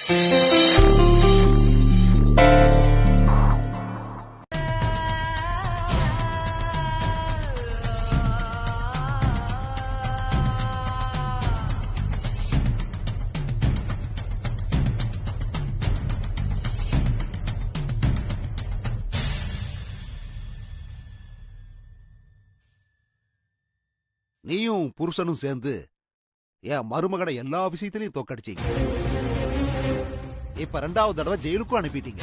நீயும் புருஷனும் சேர்ந்து என் மருமகனை எல்லா விஷயத்திலையும் தோக்கடிச்சீங்க. இப்ப 2வது தடவை ஜெயிலுக்கும் அனுப்பிட்டீங்க.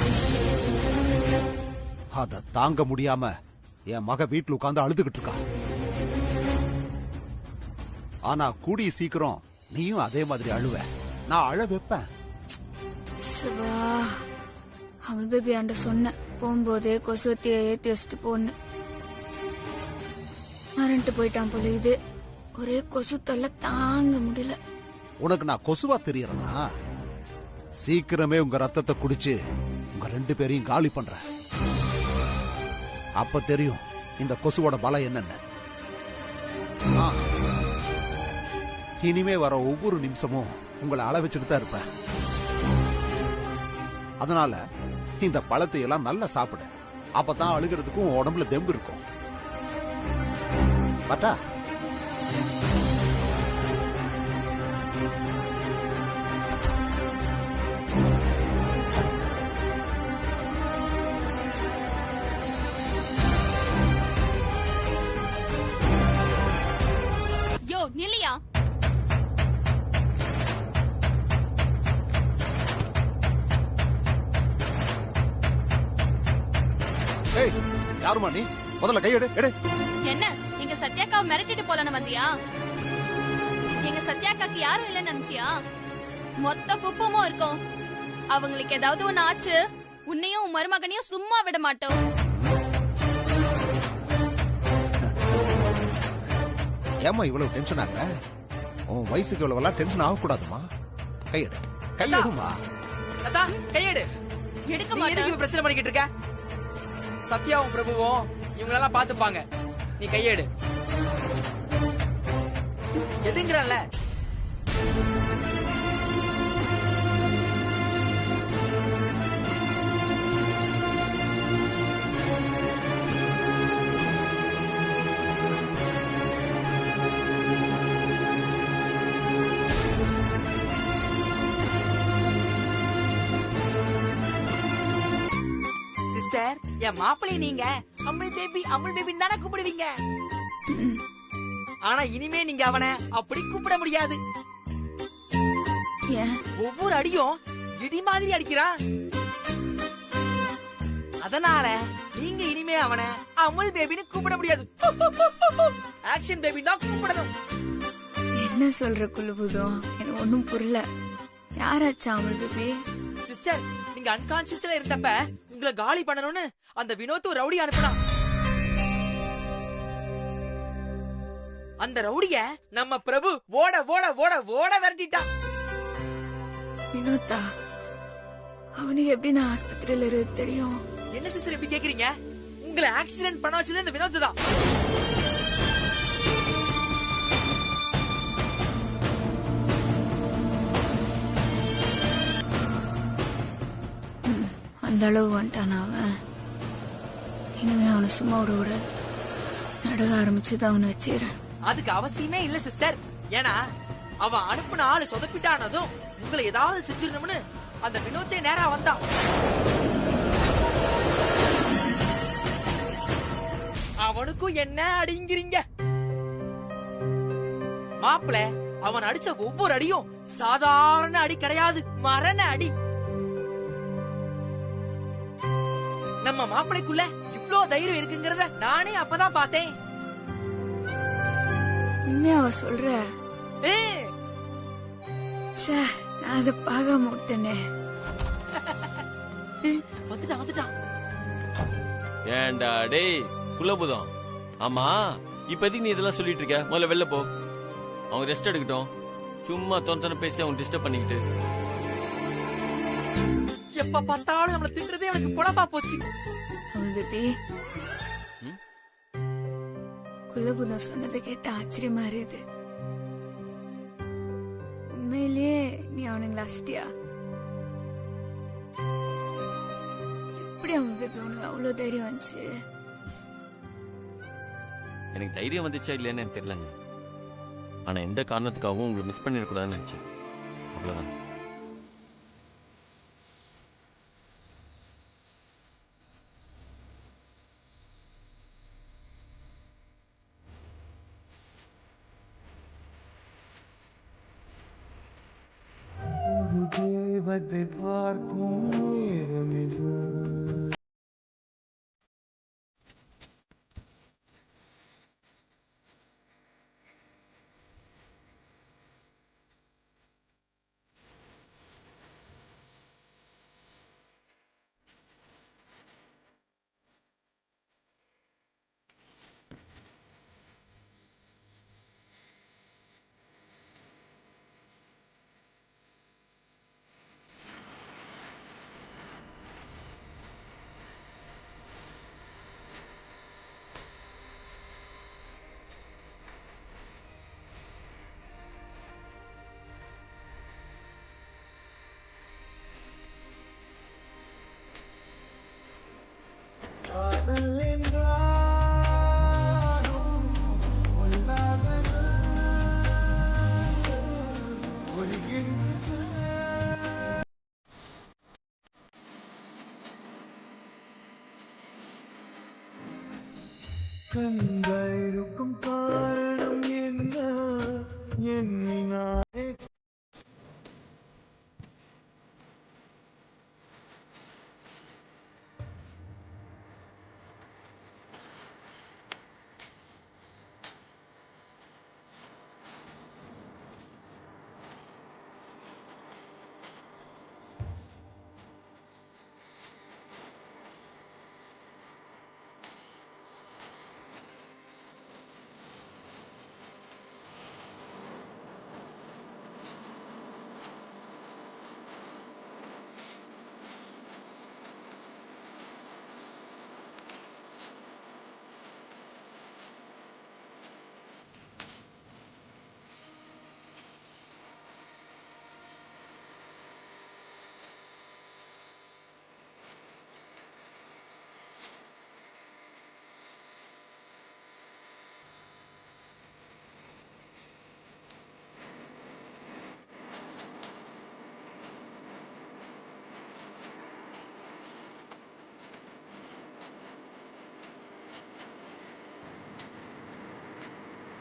அத தாங்க முடியாம என் மக வீட்டுல உட்கார்ந்து அழுதுகிட்டு இருக்கா. ஆனா கூடிய சீக்கிரம் நீயும் அதே மாதிரி அழுவ. நான் அழ வைப்பேன். அவள் பேபி ஆண்ட சொன்ன போகும்போதே கொசுவத்திய ஏத்தி வச்சுட்டு போன்னு மறந்துட்டு போயிட்டான் போல. இது ஒரே கொசு தொல்லை தாங்க முடியல. உனக்கு நான் கொசுவா தெரியறனா? சீக்கிரமே உங்க ரத்தத்தை குடிச்சு உங்க 2 பேரையும் காலி பண்ற. அப்ப தெரியும் இந்த கொசுவோட பலம் என்னன்னு. இனிமே வர ஒவ்வொரு நிமிஷமும் உங்களை அள வச்சுட்டு தான் இருப்பேன். அதனால இந்த பழத்தை எல்லாம் நல்லா சாப்பிடு. அப்பதான் அழுகிறதுக்கும் உடம்புல தெம்பு இருக்கும். பட்டா யோ நில்லையா? யாருமா நீ? முதல்ல கையெடு. எடு. என்ன எங்க சத்யாக்காவை மிரட்டிட்டு போலன்னு வந்தியா? எங்க சத்யாக்காக்கு யாரும் இல்லன்னு நினைச்சியா? மொத்த குப்பமும் இருக்கும். அவங்களுக்கு ஏதாவது ஒண்ணு ஆச்சு, உன்னையும் உன் மருமகனையும் சும்மா விட மாட்டோம். ஏமா இவ்வளவு டென்ஷன் ஆகுற? உன் வயசுக்கு இவ்வளவு டென்ஷன் ஆகக்கூடாதுமா. கையெடு. கையெடுமா. கையெடு. எடுக்க மாட்டேன். பிரச்சனை பண்ணிக்கிட்டு இருக்க. சத்யாவும் பிரபுவும் இவங்களெல்லாம் பாத்துப்பாங்க. நீ கையெடு. எதுங்கிறல்ல? சிஸ்டர், என் மாப்பிள்ளை நீங்க அம்மல் பேபி தானே கூப்பிடுவீங்க. ஆனா இனிமே நீங்க அவனை அப்படி கூப்பிட முடியாது. ஒவ்வொரு அடியும் இடி மாதிரி அடிக்கிறான். அதனால நீங்க இனிமே அவனை அமுல் பேபின்னு கூப்பிட முடியாது. ஆக்ஷன் பேபி தான் கூப்பிடணும். என்ன சொல்ற குலுபுதம்? எனக்கு ஒண்ணும் புரியல. யாராச்சா அமுல் பேபி? சிஸ்டர், நீங்க அன்கான்சியஸ்ல இருந்தப்ப உங்களை காலி பண்ணணும்னு அந்த வினோத் ரவுடி அனுப்பினான். அந்த ரவுடிய நம்ம பிரபு ஓட ஓட ஓட ஓட விரட்டிட்டான். வினோத்தா? அவனுக்கு எப்படி நான் ஆஸ்பத்திரியில இருக்கு தெரியும்? என்ன சிஸ்டர் எப்படி கேக்குறீங்க? உங்களை ஆக்சிடென்ட் பண்ண வச்சது இந்த வினோத் தான். அந்த அளவு வந்துட்டான் அவன். இனிமே அவனை சும்மா விட கூடாது. நடுக ஆரம்பிச்சுதான் அவனை வச்சுக்கிறேன். அதுக்கு அவசியமே இல்ல சிஸ்டர். ஏன்னா அவன் அனுப்புன ஆளு சொதப்பிட்டானதும் உங்களை ஏதாவது செஞ்சிடணும்னு அந்த வினோத்தே நேரா வந்தான். அவனுக்கும் என்ன அடிங்கிறீங்க? மாப்பிள, அவன் அடிச்ச ஒவ்வொரு அடியும் சாதாரண அடி கிடையாது, மரண அடி. நம்ம மாப்பிளைக்குள்ள இவ்ளோ தைரியம் இருக்குங்கிறத நானே அப்பதான் பார்த்தேன். அவ சொல்ற நான் அதை பார்க்காம விட்டேனே. வந்துட்டான். ஏண்டா டேய் குலபுதம், ஆமா இப்போதைக்கு நீ இதெல்லாம் சொல்லிட்டு இருக்க? முதல்ல வெளில போ. அவங்க ரெஸ்ட் எடுக்கட்டும். சும்மா தொந்தன பேசி அவங்க டிஸ்டர்ப் பண்ணிக்கிட்டு. எப்ப பார்த்தாலும் நம்மள திட்டுறதே எனக்கு பொழப்பா போச்சு. குலபுதம் சொன்னதை கேட்டு ஆச்சரியமா இருக்குது. உண்மையிலேயே நீ அவனுங்களை அஷ்டியா? பேபி உனக்கு அவ்வளவு தைரியம் வந்துச்சு? எனக்கு தைரியம் வந்துச்சா இல்லையான்னு எனக்கு தெரியலங்க. ஆனா எந்த காரணத்துக்காகவும் உங்களை மிஸ் பண்ணிடக்கூடாதுன்னு நினைச்சேன். அவ்வளவுதான். தேவத்தை பார்க்கும் நேரமிது. காதல் என்றாலும் கொல்லாதது ஒலிக்கின்றது. கண்களுக்கும் காரணம் என்ன எண்ணினாலே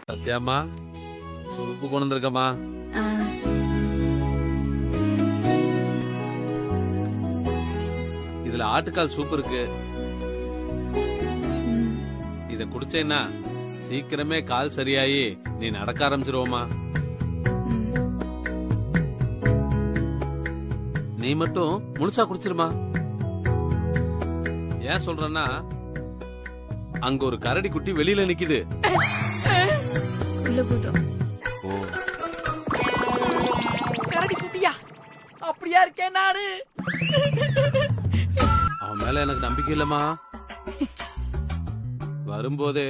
சத்யாம்மா, உப்பு கொண்டு வந்திருக்கம்மா. இதுல ஆட்டுக்கால் சூப் இருக்கு. இத குடிச்சேன்னா சீக்கிரமே கால் சரியாயி நீ நடக்க ஆரம்பிச்சிருவோமா. நீ மட்டும் முழுசா குடிச்சிருமா. ஏன் சொல்றேன்னா அங்க ஒரு கரடி குட்டி வெளியில நிக்குது. கரடி குட்டியா? அப்படியா இருக்கேன் நானு. அவன் மேல எனக்கு நம்பிக்கை இல்லம்மா. வரும்போதே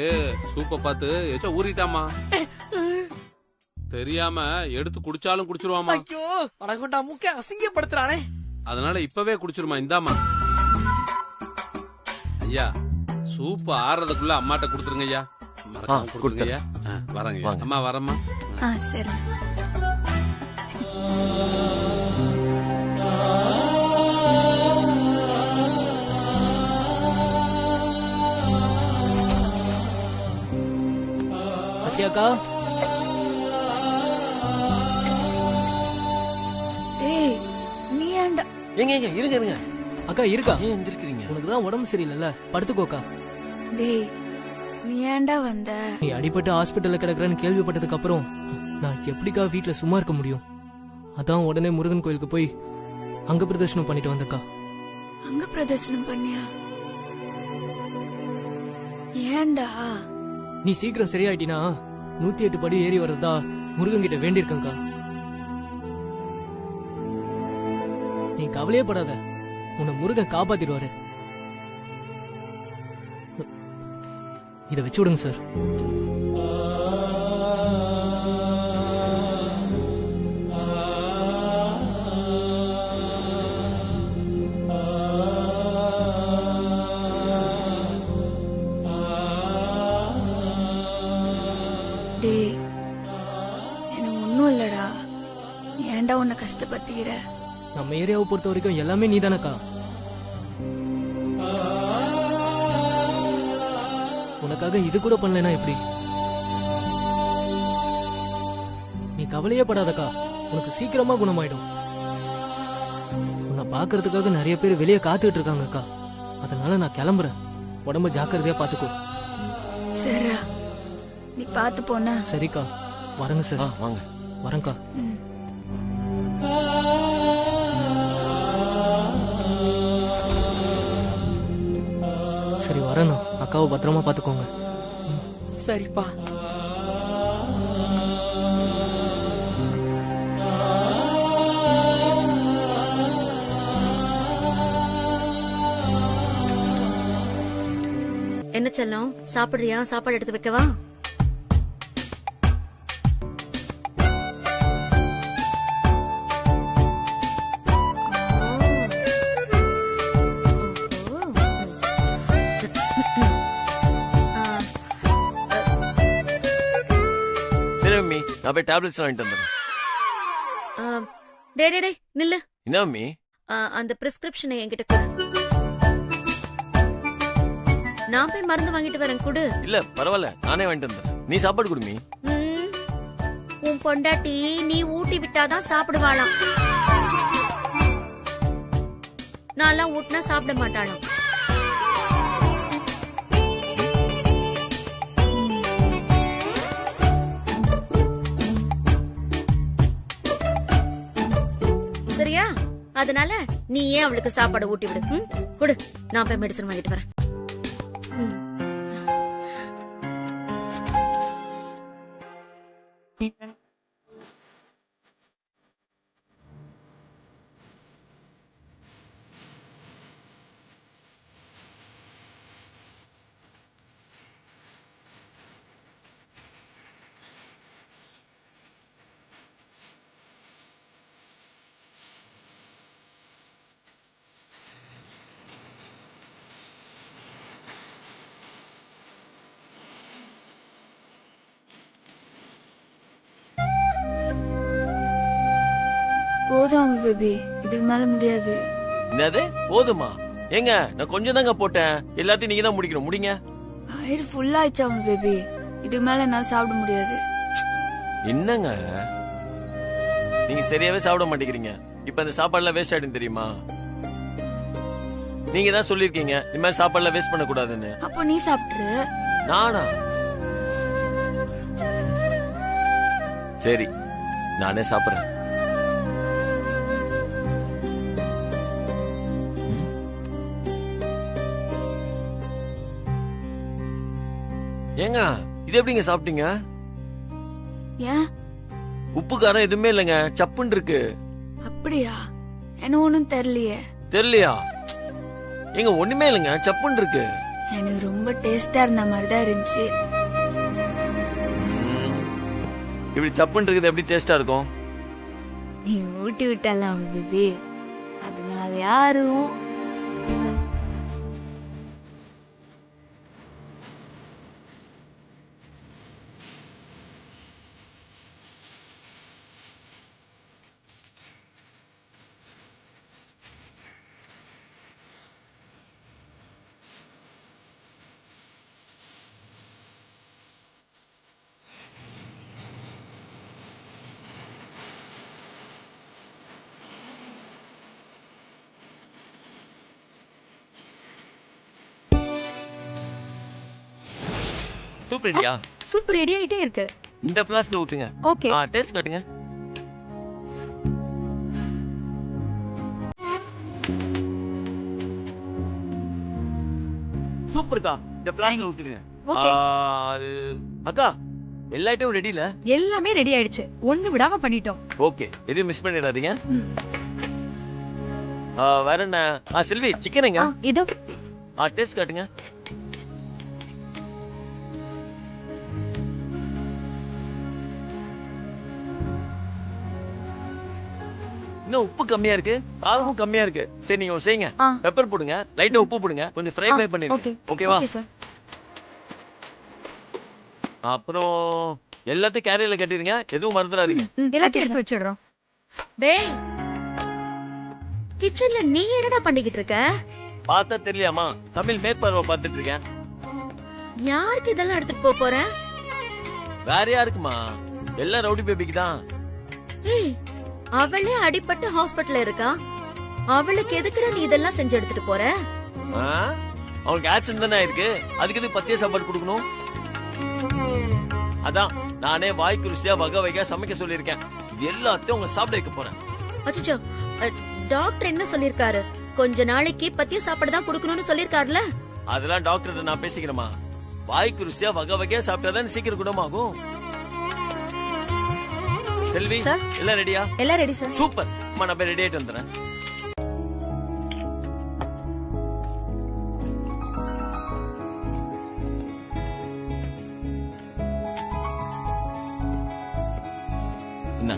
சூப்ப பார்த்து ஏச்சா ஊறிட்டாமா. தெரியாம எடுத்து குடிச்சாலும் குடிச்சிருவாமா. ஐயோ, அடகொண்டா மூக்க அசிங்கப்படுத்துறானே. அதனால இப்பவே குடிச்சிருமா. இந்தாமா ஐயா, சூப் ஆறதுக்குள்ள அம்மாட்ட கொடுத்துருங்க ஐயா. மறக்காம கொடுத்துருங்க ஐயா. வரங்க அம்மா. வரம்மா. சரி. சத்யாக்கா, ஏய் நீ ஏன்டா? ஏங்க இருங்க இருங்க. அக்கா இருக்கா? ஏன் எந்திருக்கிறீங்க? உனக்கு தான் உடம்பு சரியில்லைல்ல, படுத்துக்கோக்கா. டேய் நீ ஏன்டா வந்த? நீ அடிபட்டு ஹாஸ்பிட்டல்ல கிடக்குறன்னு கேள்விப்பட்டதுக்கு அப்புறம் நான் எப்படிக்கா வீட்டுல சும்மா இருக்க முடியும்? அதான் உடனே முருகன் கோயிலுக்கு போய் அங்க பிரதர்ஷனம் பண்ணிட்டு வந்தக்கா. அங்க பிரதர்ஷனம் பண்ணியா? ஏன்டா? நீ சீக்கிரம் சரியாயிட்டினா 108 படி ஏறி வர்றதா முருகன் கிட்ட வேண்டியிருக்கா. நீ கவலையே படாத, உன்னை முருகன் காப்பாத்திடுவாரு. இதை வச்சு விடுங்க சார். பத்திக்கிற? நம்ம ஏரியாவை பொறுத்த வரைக்கும் எல்லாமே நீதானக்கா. உனக்காக இது கூட பண்ணலனா எப்படி? நீ கவலையே படாதக்கா, உனக்கு சீக்கிரமா குணமாயிடும். உன்னை பாக்குறதுக்காக நிறைய பேர் வெளியே காத்துட்டு இருக்காங்க அக்கா. அதனால நான் கிளம்புறேன். உடம்ப ஜாக்கிரதையா பாத்துக்கோ. சரிடா, நீ பாத்து போன. சரிக்கா, வரேங்க சார். வாங்க. வரேன்க்கா. சரி வரேண்ணா, அக்காவை பத்திரமா பாத்துக்கோங்க. சரிப்பா. என்ன செல்லம், சாப்பிடுறியா? சாப்பாடு எடுத்து வைக்கவா? சரி மம்மி, நான் போய் டேப்லெட்ஸ் வாங்கிட்டு வந்துடுறேன். டே நில்லு. என்ன மம்மி? அந்த பிரிஸ்கிரிப்ஷனை என்கிட்ட கொடு. நான் போய் மருந்து வாங்கிட்டு வரேன், கொடு. இல்ல பரவாயில்ல, நானே வாங்கிட்டு வந்துடுறேன். நீ சாப்பாடு குடுமி. உன் பொண்டாட்டி நீ ஊட்டி விட்டாதான் சாப்பிடுவாளாம். நான்லாம் ஊட்டினா சாப்பிட மாட்டாளாம். சரியா? அதனால நீ ஏன் அவளுக்கு சாப்பாடு ஊட்டி விடு. கொடு, நான் போய் மெடிசன் வாங்கிட்டு வரேன். போதும் பேபி, இதுக்கு மேல முடியாது. என்னது போதுமா? ஏங்க நான் கொஞ்சம் தாங்க போட்டேன், எல்லாத்தையும் நீங்க தான் முடிக்கணும். முடிங்க. வயிறு ஃபுல் ஆயிடுச்சு பேபி, இதுக்கு மேல என்னால சாப்பிட முடியாது. என்னங்க நீங்க சரியாவே சாப்பிட மாட்டேங்கிறீங்க. இப்ப இந்த சாப்பாடுலாம் வேஸ்ட் ஆயிடும் தெரியுமா? நீங்க தான் சொல்லிருக்கீங்க இந்த மாதிரி சாப்பாடுலாம் வேஸ்ட் பண்ண கூடாதுன்னு. அப்போ நீ சாப்பிட்டுரு. நானா? சரி, நானே சாப்பிடுறேன். ஏங்க இது எப்படிங்க சாப்பிட்டீங்க? ஏன்? உப்பு காரம் எதுவுமே இல்லைங்க, சப்புன்னு இருக்கு. அப்படியா? எனக்கு ஒண்ணும் தெரியலையே. தெரியலையா? எங்க ஒண்ணுமே இல்லைங்க, சப்புன்னு இருக்கு. எனக்கு ரொம்ப டேஸ்டா இருந்த மாதிரி தான் இருந்துச்சு. இப்படி சப்புன்னு இருக்குது எப்படி டேஸ்டா இருக்கும்? நீ ஊட்டி விட்டலாம் பேபி, அதனால யாரும். சூப் ரெடியா? சூப் ரெடி ஆயிட்டே இருக்கு. இந்த ஃப்ளாஸ்க்ல ஊத்துங்க. ஓகே. டேஸ்ட் காட்டுங்க. சூப்பர்க்கா, இந்த ஃப்ளாஸ்க்ல ஊத்துங்க. ஓகே. அக்கா எல்லா ஐட்டமும் ரெடி இல்ல? எல்லாமே ரெடி ஆயிடுச்சு, ஒண்ணு விடாம பண்ணிட்டோம். ஓகே, எதையும் மிஸ் பண்ணிடாதீங்க. வேற என்ன? செல்வி சிக்கனுங்க. இதோ. டேஸ்ட் காட்டுங்க. இன்னும் உப்பு கம்மியா இருக்கு, காரமும் கம்மியா இருக்கு. சரி நீங்க செய்யுங்க, பெப்பர் போடுங்க, லைட்டா உப்பு போடுங்க, கொஞ்சம் ஃப்ரை பண்ணிடுங்க. ஓகேவா? அப்புறம் எல்லாத்தையும் கேரியர்ல கட்டிடுங்க, எதுவும் மறந்துடாதீங்க. எல்லாத்தையும் எடுத்து வச்சிடுறோம். டேய் கிச்சன்ல நீ என்னடா பண்ணிக்கிட்டு இருக்க? பார்த்தா தெரியலையாமா, சமையல் மேற்பார்வை பார்த்துட்டு இருக்கேன். யாருக்கு இதெல்லாம் எடுத்துட்டு போற? வேற யாருக்குமா? எல்லாம் ரவுடி பேபிக்கு தான். ஏய், அவளே அடிபட்டு ஹாஸ்பிடல்ல இருக்கா. அவளுக்கு எதுக்குடா நீ இதெல்லாம் செஞ்சு எடுத்துட்டு போற? அவனுக்கு ஆக்சிடென்ட் தானே ஆயிருக்கு, அதுக்கு எதுக்கு பத்திய சாப்பாடு கொடுக்கணும்? அதான் நானே வாய்க்கு ருசியா வகை வகையா சமைக்க சொல்லியிருக்கேன். இது எல்லாத்தையும் உங்க சாப்பிட வைக்க போறேன். அச்சச்சோ, டாக்டர் என்ன சொல்லிருக்காரு? கொஞ்ச நாளைக்கு பத்திய சாப்பாடு தான் கொடுக்கணும்னு சொல்லிருக்காருல. அதெல்லாம் டாக்டர் நான் பேசிக்கிறேமா. வாய்க்கு ருசியா வகை வகையா சாப்பிட்டாதான் சீக்கிரம் குணமாகும். செல்வி, எல்லாம் ரெடியா? எல்லாம் ரெடி சார். சூப்பர். அம்மா நான் போய் ரெடி ஆயிட்டு வந்துடுறேன். என்ன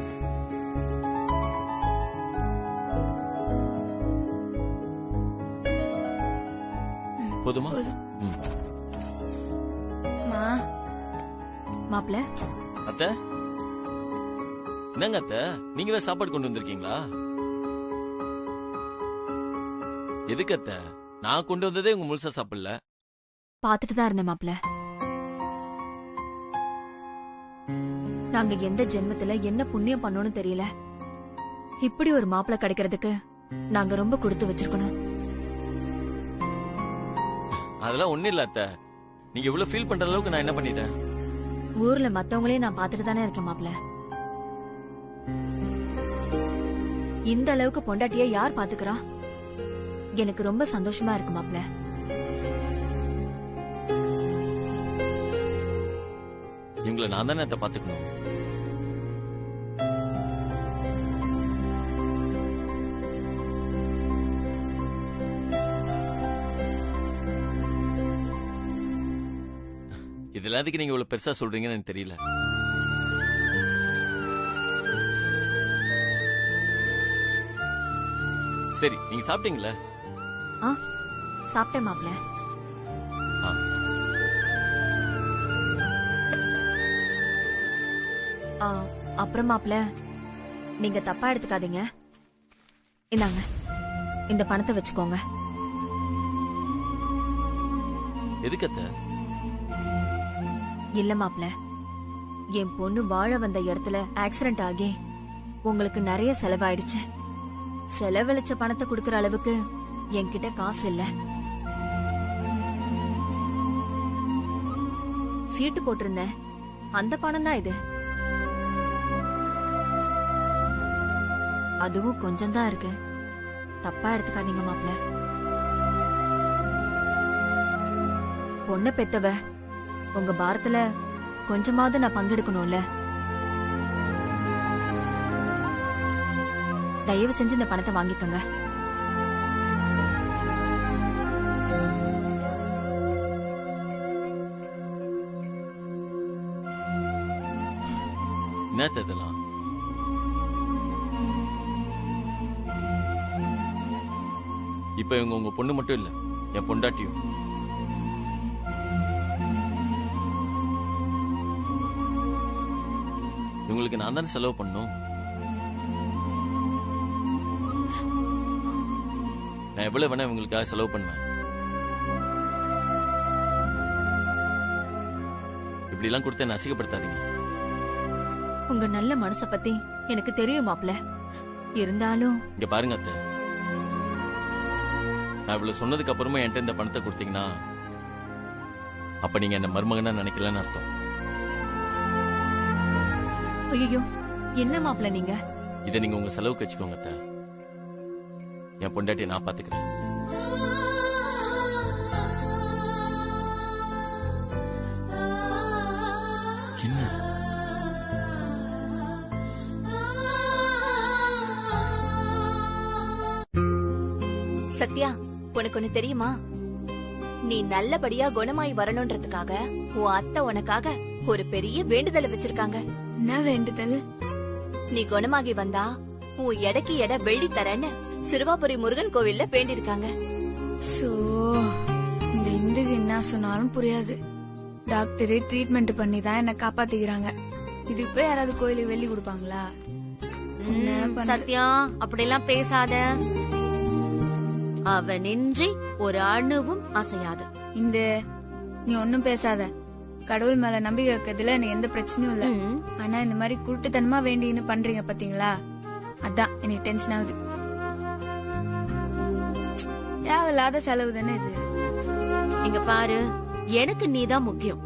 போதுமா? மாப்ள, அத்தை, என்னங்க அத்தை, நீங்க தான் சாப்பாடு கொண்டு வந்திருக்கீங்களா? எதுக்கு அத்தை? நான் கொண்டு வந்ததே உங்க முழுசா சாப்பிடல. பாத்துட்டு தான் இருந்தேன் மாப்ள. நாங்க எந்த ஜென்மத்துல என்ன புண்ணியம் பண்ணோம்னு தெரியல. இப்படி ஒரு மாப்பிள கிடைக்கிறதுக்கு நாங்க ரொம்ப கொடுத்து வச்சிருக்கணும். அதெல்லாம் ஒண்ணு இல்ல அத்தை, நீங்க இவ்வளவு ஃபீல் பண்ற அளவுக்கு நான் என்ன பண்ணிட்டேன்? ஊர்ல மத்தவங்களே நான் பாத்துட்டு தானே இருக்கேன் மாப்ள. இந்த அளவுக்கு பொண்டாட்டிய யார் பாத்துக்கிறா? எனக்கு ரொம்ப சந்தோஷமா இருக்கு மாப்ள. இவங்களை நான் தானே அத்தை பாத்துக்கணும். இதெல்லாம் எதுக்கு நீங்க இவ்வளவு பெருசா சொல்றீங்கன்னு எனக்கு தெரியல. சரி, நீங்க சாப்பிட்டீங்களா? சாப்பிட்டேன் மாப்ள. அப்புறம் மாப்ள, நீங்க தப்பா எடுத்துக்காதீங்க. இந்தாங்க, இந்த பணத்தை வச்சுக்கோங்க. எதுக்கு அத்தை? இல்ல மாப்ள, என் பொண்ணு வாழ வந்த இடத்துல ஆக்சிடென்ட் ஆகி உங்களுக்கு நிறைய செலவாயிடுச்சு. செலவழிச்ச பணத்தை கொடுக்கற அளவுக்கு என்கிட்ட காசு இல்ல. சீட்டு போட்டிருந்தேன், அந்த பணம் தான் இது. அதுவும் கொஞ்சம் தான் இருக்கு. தப்பா எடுத்துக்காதீங்க மாப்ள. பொண்ண பெத்தவ, உங்க பாரத்துல கொஞ்சமாவது நான் பங்கெடுக்கணும்ல. தயவு செஞ்சு இந்த பணத்தை வாங்கிக்கோங்க. என்ன இதெல்லாம்? இப்ப இவங்க உங்க பொண்ணு மட்டும் இல்ல, என் பொண்டாட்டியும். இவங்களுக்கு நான் தானே செலவு பண்ணும். நான் எவ்வளவு வேணா இவங்களுக்காக செலவு பண்ணுவேன். இப்படி எல்லாம் கொடுத்து என்ன அசிங்கப்படுத்தாதீங்க. உங்க நல்ல மனச பத்தி எனக்கு தெரியும் மாப்ள. இருந்தாலும் இங்க பாருங்க அத்தை, நான் இவ்வளவு சொன்னதுக்கு அப்புறமா என்கிட்ட இந்த பணத்தை கொடுத்தீங்கன்னா அப்ப நீங்க என்ன மருமகனா நினைக்கலன்னு அர்த்தம். ஐயோ, என்ன மாப்ள நீங்க? இதை நீங்க உங்க செலவுக்கு வச்சுக்கோங்க அத்தை. என் பொண்டாட்டியை நான் பாத்துக்கிறேன். என்ன சத்யா, உனக்கு ஒண்ணு தெரியுமா? நீ நல்லபடியா குணமாயி வரணும்ன்றதுக்காக உன் அத்தை உனக்காக ஒரு பெரிய வேண்டுதலை வச்சிருக்காங்க. என்ன வேண்டுதல்? நீ குணமாகி வந்தா உன் எடைக்கு எடை வெள்ளி தரேன்னு சிறுவாபுரி முருகன் கோவில்ல வேண்டிருக்காங்க. சோ, இந்த இந்துக்கு என்ன சொன்னாலும் புரியாது. டாக்டரே ட்ரீட்மெண்ட் பண்ணி தான் என்ன காப்பாத்திக்கிறாங்க. இதுக்கு போய் யாராவது கோயிலுக்கு வெள்ளி கொடுப்பாங்களா? சத்யா, அப்படிலாம் பேசாத. அவனின்றி ஒரு அணுவும் அசையாது. இந்த நீ ஒன்னும் பேசாத. கடவுள் மேல நம்பிக்கை வைக்கிறதுல எனக்கு எந்த பிரச்சனையும் இல்ல. ஆனா இந்த மாதிரி குருட்டுத்தனமா வேண்டின்னு பண்றீங்க பாத்தீங்களா, அதான் எனக்கு டென்ஷன் ஆகுது. தேவையில்லாத செலவு தானே இது. இங்க பாரு, எனக்கு நீதான் முக்கியம்.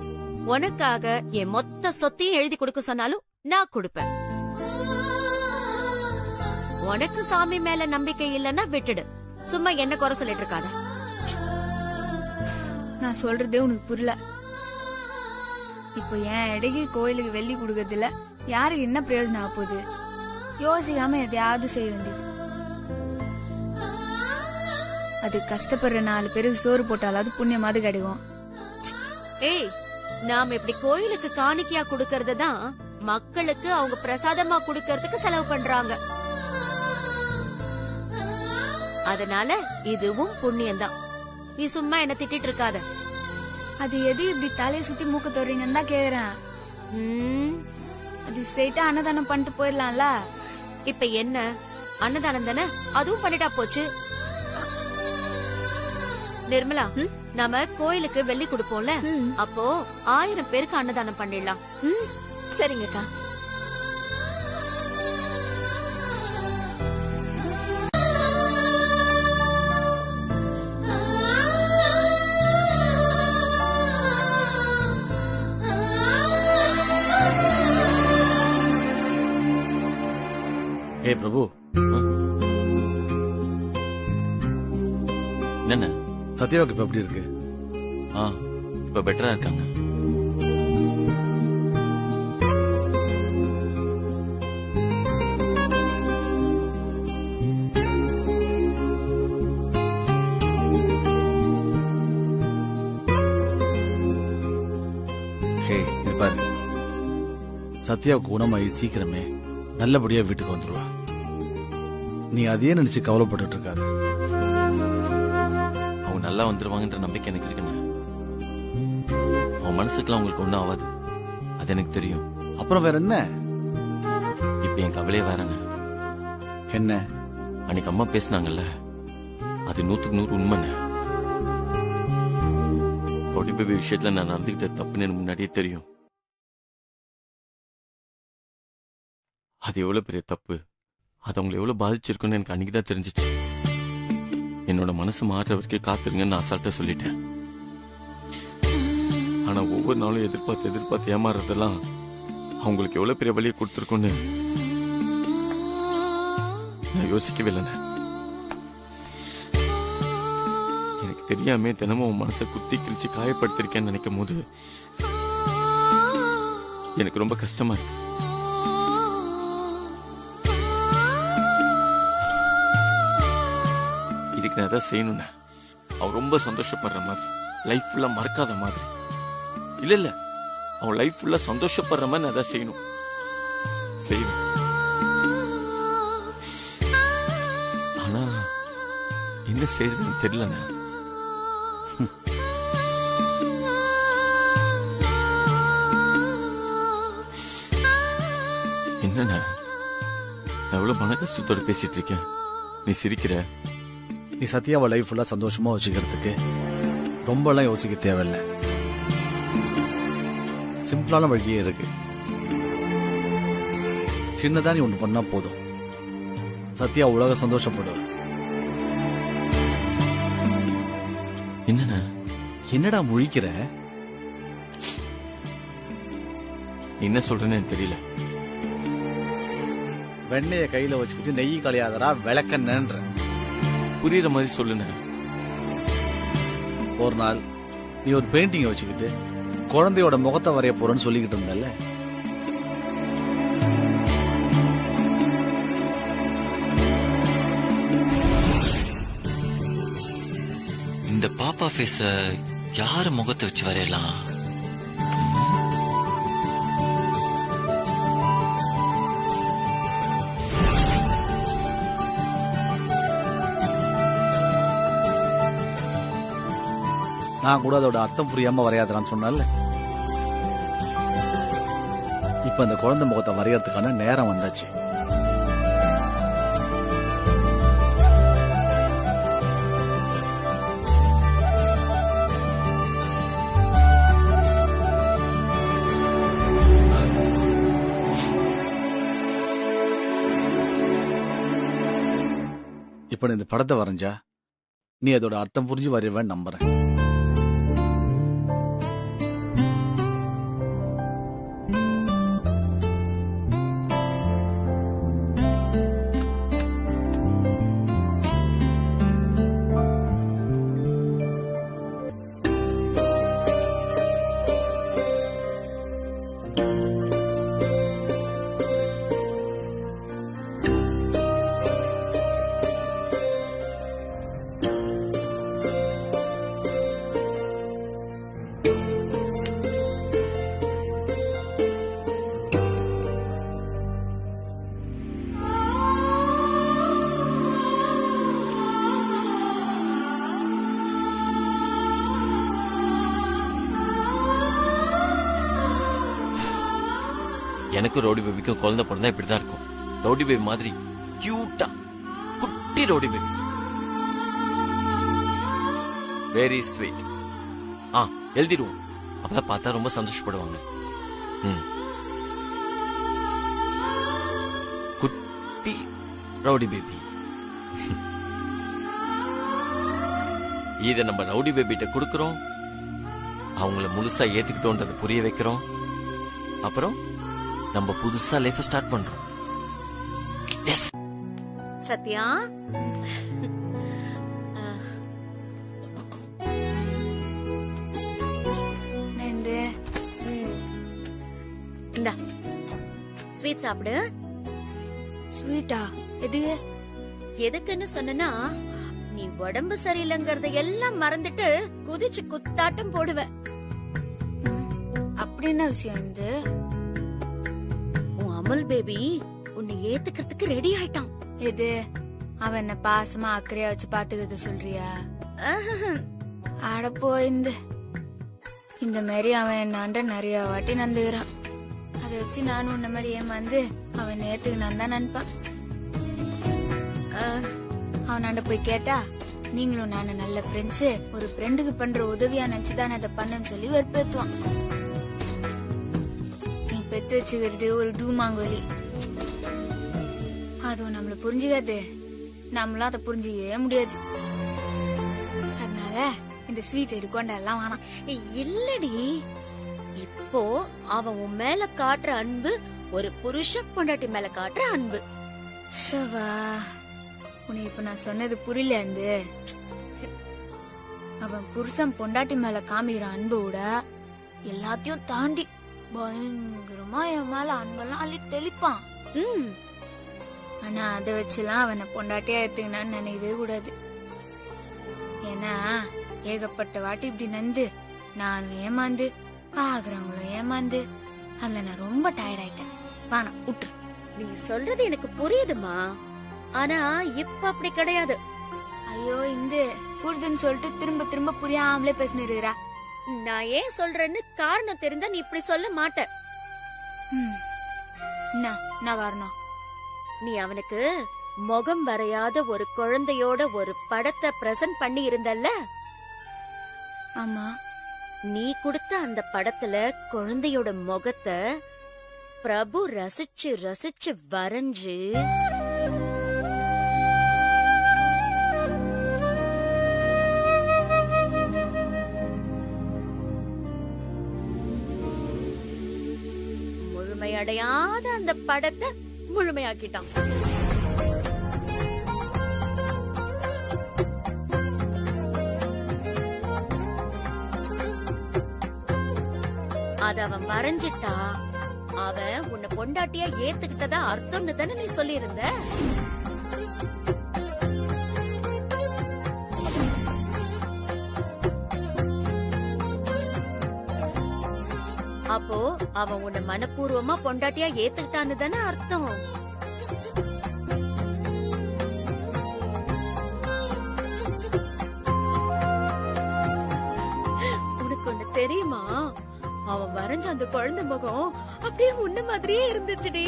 உனக்காக என் மொத்த சொத்தையும் எழுதி கொடுக்க சொன்னாலும் நான் கொடுப்பேன். உனக்கு சாமி மேல நம்பிக்கை இல்லன்னா விட்டுடு. சும்மா என்ன குறை சொல்லிட்டு இருக்காத. நான் சொல்றதே உனக்கு புரியல. இப்போ என் இடையே கோயிலுக்கு வெள்ளி கொடுக்கறதுல யாருக்கு என்ன பிரயோஜனம் ஆக போகுது? யோசிக்காம எதையாவது செய்ய வேண்டியது. அது கஷ்டப்படுற 4 பேருக்கு சோறு போட்டாலாவது புண்ணியமாவது கிடைக்கும். ஏய், நாம இப்படி கோயிலுக்கு காணிக்கையா குடுக்கறது தான் மக்களுக்கு அவங்க பிரசாதமா குடுக்கறதுக்கு செலவு பண்றாங்க. அதனால இதுவும் புண்ணியம்தான். நீ சும்மா என்ன திட்டிட்டு இருக்காத. அது எது இப்படி தலையை சுத்தி மூக்க தோறீங்கன்னு தான் கேக்குறேன். அது ஸ்ட்ரெயிட்டா அன்னதானம் பண்ணிட்டு போயிடலாம்ல. இப்ப என்ன அன்னதானம் தானே, அதுவும் பண்ணிட்டா போச்சு. நிர்மலா, நாம கோயிலுக்கு வெள்ளி கொடுப்போம்ல, அப்போ 1000 பேருக்கு அன்னதானம் பண்ணிடலாம். சரிங்கக்கா. ஏ பிரபு, என்ன சத்யாவுக்கு இப்ப எப்படி இருக்கு? இப்ப பெட்டரா இருக்காங்க. சத்யாவுக்கு குணமாயி சீக்கிரமே நல்லபடியா வீட்டுக்கு வந்துருவா. நீ அதையே நினைச்சு கவலைப்பட்டு இருக்காது. அவங்க நல்லா வந்துருவாங்கன்ற நம்பிக்கை எனக்கு இருக்குண்ணே. அவன் மனசுக்குலாம் உங்களுக்கு ஒண்ணும் ஆகாது, அது எனக்கு தெரியும். அப்புறம் வேற என்ன? இப்ப என் கவலையே வேறண்ணே. என்ன? அன்னைக்கு அம்மா பேசினாங்கல்ல, அது 100க்கு 100 உண்மைண்ணே. பொடி பேபி விஷயத்துல நான் நடந்துகிட்ட தப்புன்னு எனக்கு முன்னாடியே தெரியும். அது எவ்வளவு பெரிய தப்பு, அது அவங்களை எவ்வளவு பாதிச்சிருக்குன்னு எனக்கு அன்னைக்குதான் தெரிஞ்சிச்சு. என்னோட மனசு மாறுற வரைக்கும் காத்துருங்கன்னு நான் அசால்ட்டா சொல்லிட்டேன். ஆனா ஒவ்வொரு நாளும் எதிர்பார்த்து ஏமாறுறதெல்லாம் அவங்களுக்கு எவ்வளவு பெரிய வழியை கொடுத்துருக்குன்னு நான் யோசிக்கவே இல்லைண்ணே. எனக்கு தெரியாம தினமும் உன் மனசை குத்தி கிழிச்சு காயப்படுத்திருக்கேன்னு நினைக்கும் போது எனக்கு ரொம்ப கஷ்டமா இருக்கு. இதுக்கு நான் எதாவது செய்யணும்னா அவன் ரொம்ப சந்தோஷப்படுற மாதிரி, லைஃப் ஃபுல்லா மறக்காத மாதிரி. இல்ல அவன் லைஃப் ஃபுல்லா சந்தோஷப்படுற மாதிரி நான் எதாவது செய்யணும். செய்வேன். ஆனா என்ன செய்யறதுன்னு தெரியலண்ணா. என்னண்ணா, நான் எவ்வளவு மன கஷ்டத்தோட பேசிட்டு இருக்கேன், நீ சிரிக்கிற. நீ சத்யாவை லைஃப் ஃபுல்லா சந்தோஷமா வச்சுக்கிறதுக்கு ரொம்பலாம் யோசிக்க தேவையில்லை. சிம்பிளான வழியே இருக்கு. சின்னதா நீ ஒண்ணு பண்ணா போதும், சத்யா உலக சந்தோஷப்படுவ. என்னடா முழிக்கிற? என்ன சொல்றேன்னு தெரியல. வெண்ணைய கையில வச்சுக்கிட்டு நெய் கலையாதரா விளக்கண்ணன்ற. புரியுற மாதிரி சொல்லுங்க. ஒரு நாள் நீ ஒரு பெயிண்டிங்க வச்சுக்கிட்டு குழந்தையோட முகத்தை வரைய போறன்னு சொல்லிக்கிட்டு இருந்தல்ல, இந்த பாப்பா ஃபேஸ யாரு முகத்தை வச்சு வரையலாம்? நான் கூட அதோட அர்த்தம் புரியாம வரையாதரான்னு சொன்னால, இப்ப அந்த குழந்தை முகத்தை வரையறதுக்கான நேரம் வந்தாச்சு. இப்ப நான் இந்த படத்தை வரைஞ்சா நீ அதோட அர்த்தம் புரிஞ்சு வரைவேன்னு நம்புறேன். எனக்கு ரவுடி பேபிக்கும் குழந்தை பிறந்தா இப்படிதான் இருக்கும். ரவுடி பேபி மாதிரி கியூட்டா குட்டி ரவுடி பேபி, வெரி ஸ்வீட். எழுதிடுவோம், அப்பதான் பார்த்தா ரொம்ப சந்தோஷப்படுவாங்க. குட்டி ரவுடி பேபி. இத நம்ம ரவுடி பேபிட்ட கொடுக்கறோம், அவங்கள முழுசா ஏத்துக்கிட்டோன்றத புரிய வைக்கிறோம். அப்புறம் நம்ம புதுசா லைஃப் ஸ்டார்ட் பண்றோம். சத்யா, இந்தா ஸ்வீட் சாப்பிடு. ஸ்வீட்டா? எதுக்கு? எதுக்குன்னு சொன்னா, நீ உடம்பு சரியில்லைங்கறத எல்லாம் மறந்துட்டு குதிச்சு குத்தாட்டம் போடுவ. அப்படி என்ன விஷயம்? இது உன் அமல் பேபி உன்னை ஏத்துக்கிறதுக்கு ரெடி ஆயிட்டான். எது? அவன் என்ன பாசமா அக்கறையா வச்சு பாத்துக்கிறது சொல்றியா? அட போயிந்து. இந்த மாதிரி அவன் என்னாண்ட நிறைய வாட்டி நந்துகிறான். அதை வச்சு நானும் உன்ன மாதிரி ஏமாந்து அவன் நேத்துக்கு நான் தான் நினைப்பான். அவனாண்ட போய் கேட்டா, நீங்களும் நானும் நல்ல ஃப்ரெண்ட்ஸ், ஒரு ஃப்ரெண்டுக்கு பண்ற உதவியா நினைச்சுதான் அதை பண்ணன்னு சொல்லி வெறுப்பேத்துவான். நீ பெத்து வச்சுக்கிறது ஒரு டூமாங்கோலி, அதுவும் நம்மள புரிஞ்சுக்காது, நம்மளாம் அதை புரிஞ்சுக்கவே முடியாது. அதனால இந்த ஸ்வீட் எடுக்கொண்டெல்லாம் வேணாம். இல்லடி, இப்போ அவன் உன் மேல காட்டுற அன்பு ஒரு புருஷ பொண்டாட்டி மேல காட்டுற அன்பு. ஷவா, உனக்கு இப்ப நான் சொன்னது புரியல. அந்த அவன் புருஷன் பொண்டாட்டி மேல காமிக்கிற அன்பு விட எல்லாத்தையும் தாண்டி பயங்கரமா என் மேல அன்பெல்லாம் அள்ளி தெளிப்பான். ஆனா அதை வச்சுலாம் அவனை பொண்டாட்டியா எடுத்துக்கினான்னு நினைக்கவே கூடாது. ஏன்னா ஏகப்பட்ட வாட்டி இப்படி நந்து நானும் ஏமாந்து பாக்குறவங்களும் ஏமாந்து அதுல நான் ரொம்ப டயர்ட் ஆயிட்டேன். வானா விட்டுரு. நீ சொல்றது எனக்கு புரியுதுமா, ஆனா இப்ப அப்படி கிடையாது. ஐயோ, இந்த புரிதுன்னு சொல்லிட்டு திரும்ப திரும்ப புரியாமலே பேசினுறா. நான் ஏன் சொல்றேன்னு காரணம் தெரிஞ்சா நீ இப்படி சொல்ல மாட்ட. என்ன காரணம்? நீ அவனுக்கு முகம் வரையாத ஒரு குழந்தையோட ஒரு படத்தை பிரசன்ட் பண்ணி இருந்தல்ல? ஆமா. நீ கொடுத்த அந்த படத்துல குழந்தையோட முகத்தை பிரபு ரசிச்சு ரசிச்சு வரைஞ்சு முழுமையடையாத அந்த படத்தை முழுமையாக்கிட்டான். அத அவன் வரைஞ்சிட்டா அவன் உன்னை பொண்டாட்டியா ஏத்துக்கிட்டதா அர்த்தம்னு தானே நீ சொல்லியிருந்த? அப்போ அவன் உன்னை மனப்பூர்வமா பொண்டாட்டியா ஏத்துக்கிட்டான்னு தானே அர்த்தம்? உனக்கு ஒண்ணு தெரியுமா? அவன் வரைஞ்ச அந்த குழந்தை முகம் அப்படியே உன்ன மாதிரியே இருந்துச்சுடி.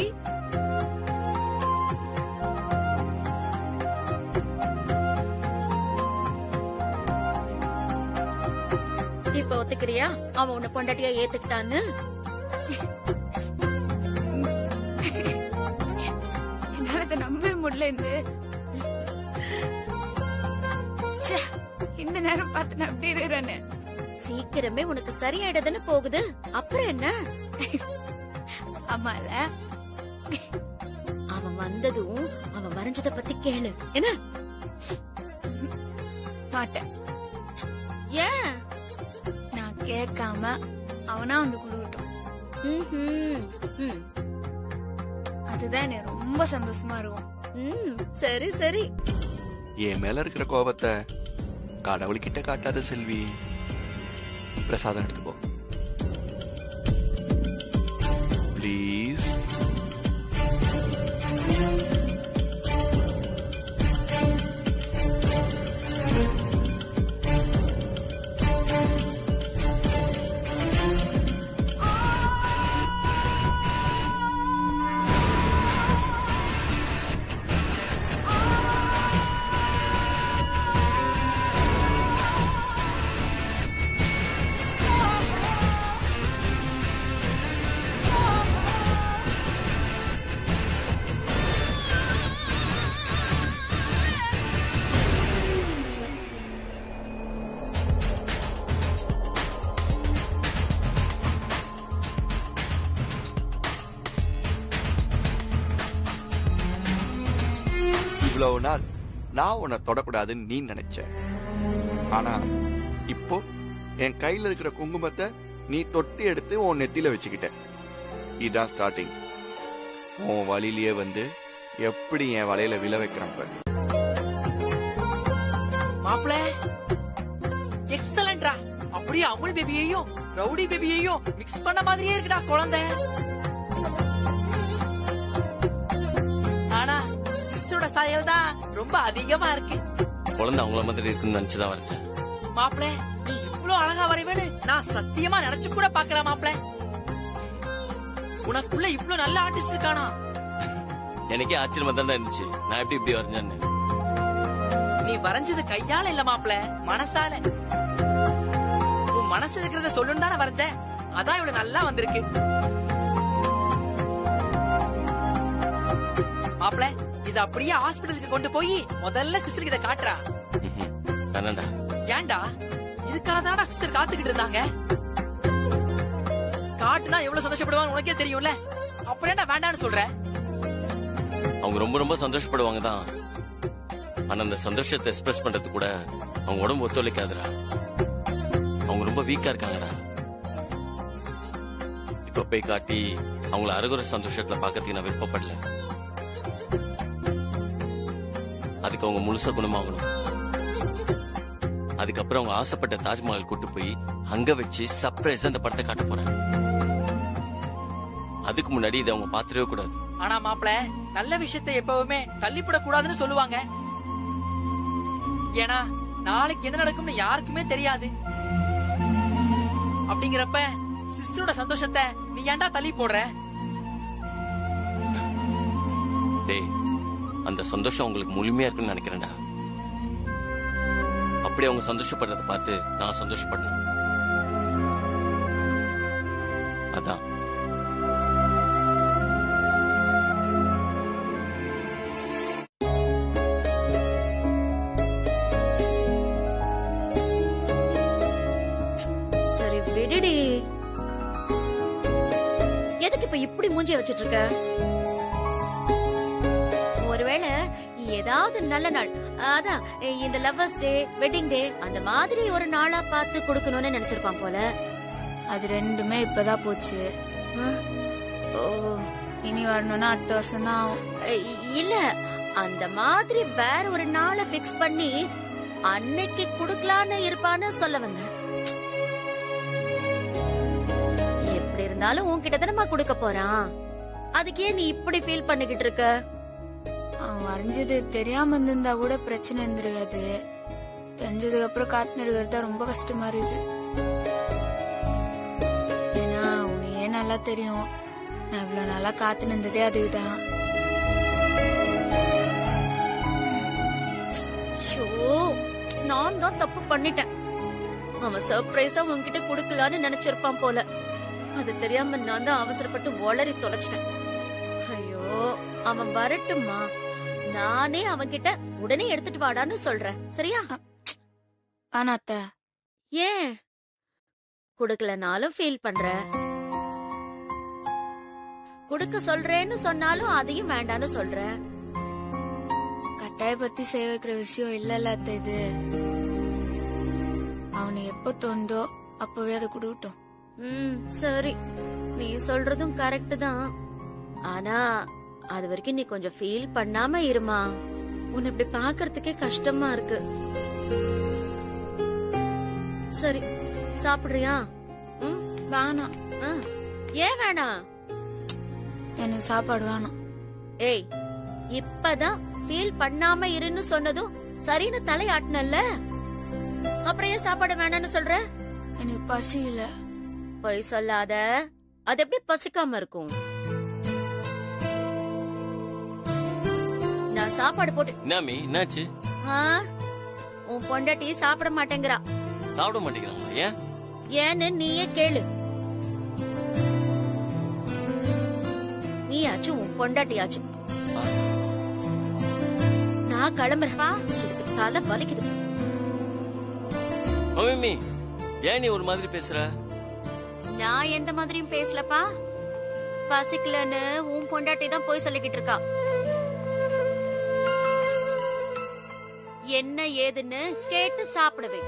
இப்ப ஒத்துக்கிறியா அவன் உன்னை பொண்டாட்டியா ஏத்துக்கிட்டான்னு? என்னால நம்பவே முடியல. ச்சே, இந்த நேரம் பார்த்து நான் அப்படி இருக்கிறேன்னு. சீக்கிரமே உனக்கு சரியாயிடுதுன்னு போகுது, அப்புறம் என்ன? ஆமால, அவன் வந்ததும் அவன் வரைஞ்சத பத்தி கேளு. என்ன? மாட்டேன். ஏன்? நான் கேட்காம அவனா வந்து குடுக்கட்டும். அதுதான் எனக்கு ரொம்ப சந்தோஷமா இருக்கும். சரி சரி. என் மேல இருக்கிற கோபத்தை கடவுள்கிட்ட காட்டாத செல்வி. பிரசாதம் எடுத்துக்கோ ப்ளீஸ். இவ்வளவு நாள் நான் உன்னை தொடக்கூடாதுன்னு நீ நினைச்ச. ஆனா இப்போ என் கையில இருக்கிற குங்குமத்தை நீ தொட்டி எடுத்து உன் நெத்தியில வச்சுக்கிட்ட. இதான் ஸ்டார்டிங். உன் வழியிலேயே வந்து எப்படி என் வலையில விழ வைக்கிறப்ப. மாப்பிள எக்ஸலன்ட்ரா. அப்படியே அமுல் பேபியையும் ரவுடி பேபியையும் மிக்ஸ் பண்ண மாதிரியே இருக்குடா குழந்தை. ஆனா சிஸ்டரோட சாயல் தான் ரொம்ப அதிகமா இருக்கு. குழந்தை அவங்கள மாதிரி இருக்குன்னு நினைச்சுதான் வரைச்சேன். மாப்பிள நீ இவ்வளவு அழகா வரைவேன்னு நான் சத்தியமா நினைச்சு கூட பாக்கல. மாப்பிள உனக்குள்ள இவ்வளவு நல்ல ஆர்டிஸ்ட் இருக்கானா? எனக்கே ஆச்சரியமா தான் இருந்துச்சு நான் எப்படி இப்படி வரைஞ்சேன்னு. நீ வரைஞ்சது கையால இல்ல மாப்பிள, மனசால. உன் மனசு இருக்கிறத சொல்லணும் தானே வரைஞ்ச. அதான் இவ்வளவு நல்லா வந்திருக்கு. மாப்பிள இது அப்படியே ஹாஸ்பிடலுக்கு கொண்டு போய் முதல்ல சிஸ்டர் கிட்ட காட்டுறா. வேணாண்டா. ஏன்டா? இதுக்காக தானடா சிஸ்டர் காத்துக்கிட்டு இருந்தாங்க. காட்டுனா எவ்வளவு சந்தோஷப்படுவாங்க உனக்கே தெரியும்ல, அப்புறம் என்ன வேண்டான்னு சொல்ற? அவங்க ரொம்ப ரொம்ப சந்தோஷப்படுவாங்க தான். ஆனா அந்த சந்தோஷத்தை எக்ஸ்பிரஸ் பண்றது கூட அவங்க உடம்பு ஒத்துழைக்காதுடா. அவங்க ரொம்ப வீக்கா இருக்காங்கடா. இப்ப போய் காட்டி அவங்கள அருகுற சந்தோஷத்துல பாக்கிறதுக்கு நான் விருப்பப்படல. அதுக்கு அவங்க முழுசா குணமாகணும். அதுக்கப்புறம் அவங்க ஆசைப்பட்ட தாஜ்மஹால் கூட்டு போய் அங்க வச்சு சர்ப்ரைஸ் அந்த படத்தை காட்ட போறேன். அதுக்கு முன்னாடி இதை அவங்க பாத்துடவே கூடாது. ஆனா மாப்பிள நல்ல விஷயத்தை எப்பவுமே தள்ளிப்பட கூடாதுன்னு சொல்லுவாங்க. ஏன்னா நாளைக்கு என்ன நடக்கும்னு யாருக்குமே தெரியாது. அப்படிங்கிறப்ப சிஸ்டரோட சந்தோஷத்தை நீ ஏன்டா தள்ளி போடுற? டேய், அந்த சந்தோஷம் உங்களுக்கு முழுமையா இருக்குன்னு நினைக்கிறேன்டா. அப்படி அவங்க சந்தோஷப்படுறத பார்த்து நான் சந்தோஷப்படணும். அதான் சரி விடுடி. எதுக்கு இப்ப இப்படி மூஞ்சிய வச்சிட்டு இருக்க? ஒருவேளை ஏதாவது நல்ல நாள், அதான் இந்த லவ்வர்ஸ் டே, வெட்டிங் டே அந்த மாதிரி ஒரு நாளா பார்த்து கொடுக்கணும்னு நினைச்சிருப்பான் போல. அது ரெண்டுமே இப்பதான் போச்சு. இனி வரணும்னா அடுத்த வருஷம் தான் ஆகும். இல்ல, அந்த மாதிரி வேற ஒரு நாளை பிக்ஸ் பண்ணி அன்னைக்கு குடுக்கலான்னு இருப்பான்னு சொல்ல வந்தேன். எப்படி இருந்தாலும் உன்கிட்ட தானே கொடுக்க போறான். அதுக்கே நீ இப்படி ஃபீல் பண்ணிக்கிட்டு இருக்க? அவன் வரைஞ்சது தெரியாம இருந்திருந்தா கூட பிரச்சனை இருந்திருக்காது. தெரிஞ்சதுக்கு அப்புறம் காத்துன்னு இருக்கிறது ரொம்ப கஷ்டமா இருக்குது. ஏன்னா உன்னையே நல்லா தெரியும், நான் இவ்வளவு நல்லா காத்துன்னு இருந்ததே அதுக்குதான். நான் தான் தப்பு பண்ணிட்டேன். அவன் சர்ப்ரைஸா உன்கிட்ட குடுக்கலான்னு நினைச்சிருப்பான் போல. அது தெரியாம நான் தான் அவசரப்பட்டு ஒளறி தொலைச்சிட்டேன். ஐயோ, அவன் வரட்டுமா, நானே அவன்கிட்ட உடனே எடுத்துட்டு வாடான்னு சொல்றேன். சரியா? வேணாம் அத்தை. ஏன் குடுக்கலனாலும் ஃபீல் பண்ற, குடுக்க சொல்றேன்னு சொன்னாலும் அதையும் வேண்டான்னு சொல்ற. கட்டாய பத்தி செய்ய வைக்கிற விஷயம் இல்லல்ல அத்தை இது. அவனை எப்ப தோணுதோ அப்பவே அதை கொடுக்கட்டும். சரி, நீ சொல்றதும் கரெக்ட் தான். ஆனா அது வரைக்கும் நீ கொஞ்சம் ஃபீல் பண்ணாம இருமா. உன்னை இப்படி பாக்குறதுக்கே கஷ்டமா இருக்கு. சரி, சாப்பிடுறியா? வேணாம். ஏன் வேணாம்? எனக்கு சாப்பாடு வேணாம். ஏய், இப்பதான் ஃபீல் பண்ணாம இருன்னு சொன்னதும் சரின்னு தலையாட்டினல்ல, அப்புறம் ஏன் சாப்பாடு வேணான்னு சொல்ற? எனக்கு பசி இல்ல. பொய் சொல்லாத. அது எப்படி பசிக்காம இருக்கும்? நான் சாப்பாடு போட்டு. என்னாமி என்னாச்சு? உன் பொண்டாட்டி சாப்பிட மாட்டேங்கிறா. சாப்பிட மாட்டேங்கிறாங்க. ஏன்? ஏன்னு நீயே கேளு. நீயாச்சும் உன் பொண்டாட்டியாச்சும். நான் கிளம்புறேன். எனக்கு தலை வலிக்குது. மம்மி, ஏன் நீ ஒரு மாதிரி பேசுற? நான் எந்த மாதிரியும் பேசலப்பா. பசிக்கலன்னு உன் பொண்டாட்டி தான் போய் சொல்லிக்கிட்டு இருக்கா. என்ன ஏதுன்னு கேட்டு சாப்பிடுவே.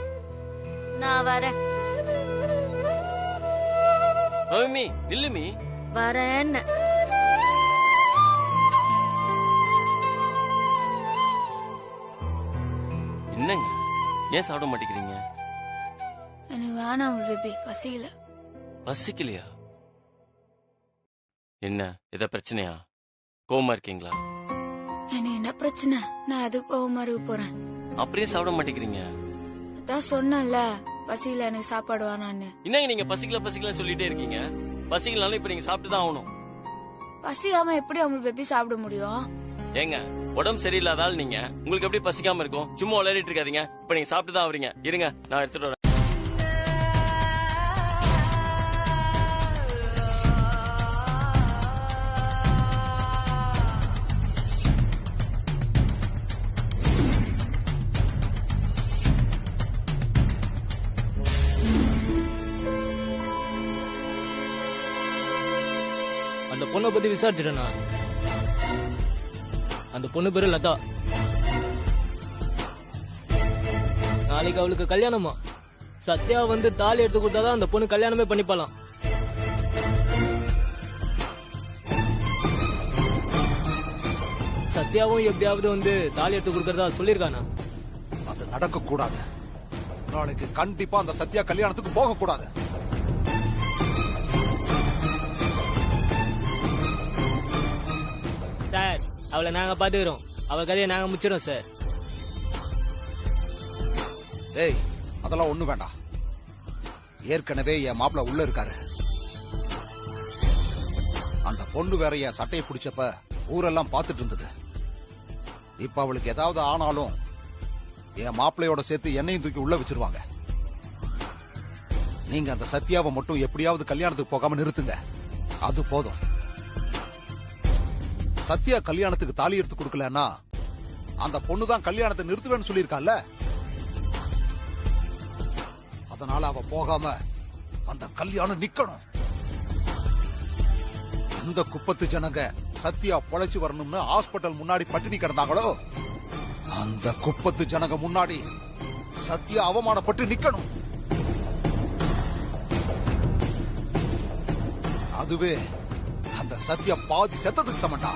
நான் வரேன். மம்மி நில்லுமி. வரேன்னு. என்னங்க, ஏன் சாப்பிட மாட்டேங்கிறீங்க? எனக்கு வேணாம் பேபி, பசியில. பசிக்கலையா? என்ன ஏதா பிரச்சனையா? கோவமா இருக்கீங்களா? எனக்கு என்ன பிரச்சனை? நான் எதுக்கு கோவமா இருக்க போறேன்? அப்படியே சாப்பிட மாட்டேங்கிறீங்க. அதான் சொன்னல, பசியில எனக்கு சாப்பாடு வேணான்னு. என்னங்க நீங்க பசிக்கல சொல்லிட்டே இருக்கீங்க? பசிக்கலனாலும் இப்ப நீங்க சாப்பிட்டு தான் ஆகணும். பசியாம எப்படி அவங்க பேபி சாப்பிட முடியும்? ஏங்க, உடம்பு சரியில்லாதால் நீங்க உங்களுக்கு எப்படி பசிக்காம இருக்கும்? சும்மா விளையாடிட்டு இருக்காதீங்க. இப்ப நீங்க சாப்பிட்டு தான் ஆவறீங்க. இருங்க, நான் எடுத்துட்டு வரேன். அந்த பொண்ணை பத்தி விசாரிச்சிட்டேனா? அந்த பொண்ணு பேரு லதா. நாளைக்கு அவளுக்கு கல்யாணமா. சத்யா வந்து தாலி எடுத்து கொடுத்தாதான் அந்த பொண்ணு கல்யாணமே பண்ணிப்பாலாம். சத்யாவும் எப்படியாவது வந்து தாலி எடுத்து கொடுக்கறதா சொல்லிருக்கானா? அது நடக்க கூடாது. நாளைக்கு கண்டிப்பா அந்த சத்யா கல்யாணத்துக்கு போக கூடாது. சார், அவளை நாங்க பாத்துக்கிறோம். அவள் கதையை நாங்க முடிச்சிடும் சார். ஏய், அதெல்லாம் ஒண்ணு வேண்டாம். ஏற்கனவே என் மாப்பிள்ள உள்ள இருக்காரு. அந்த பொண்ணு வேற என் சட்டையை பிடிச்சப்ப ஊரெல்லாம் பாத்துட்டு இருந்தது. இப்ப அவளுக்கு ஏதாவது ஆனாலும் என் மாப்பிள்ளையோட சேர்த்து என்னையும் தூக்கி உள்ள வச்சிருவாங்க. நீங்க அந்த சத்யாவை மட்டும் எப்படியாவது கல்யாணத்துக்கு போகாம நிறுத்துங்க. அது போதும். சத்யா கல்யாணத்துக்கு தாலி எடுத்து கொடுக்கலன்னா அந்த பொண்ணுதான் கல்யாணத்தை நிறுத்துவேன்னு சொல்லியிருக்கால. அதனால அவ போகாம அந்த கல்யாணம் நிக்கணும். எந்த குப்பத்து ஜனங்க சத்யா பொழைச்சு வரணும்னு ஹாஸ்பிட்டல் முன்னாடி பட்டினி கிடந்தாங்களோ, அந்த குப்பத்து ஜனங்க முன்னாடி சத்யா அவமானப்பட்டு நிக்கணும். அதுவே அந்த சத்யா பாதி செத்ததுக்கு சமண்டா.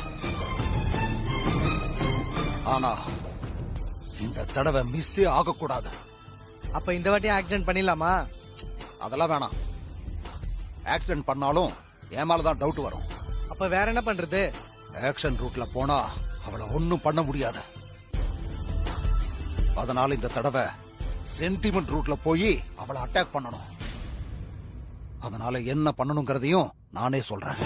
ஆனா இந்த தடவை மிஸ்ஸே ஆகக்கூடாது. அப்ப இந்த வாட்டி ஆக்சிடென்ட் பண்ணிடலாமா? அதெல்லாம் வேணாம். ஆக்சிடென்ட் பண்ணாலும் என் மேலதான் டவுட் வரும். அப்ப வேற என்ன பண்றது? ஆக்ஷன் ரூட்ல போனா அவளை ஒன்னும் பண்ண முடியாது. அதனால இந்த தடவை சென்டிமெண்ட் ரூட்ல போய் அவளை அட்டாக் பண்ணணும். அதனால என்ன பண்ணணுங்கிறதையும் நானே சொல்றேன்.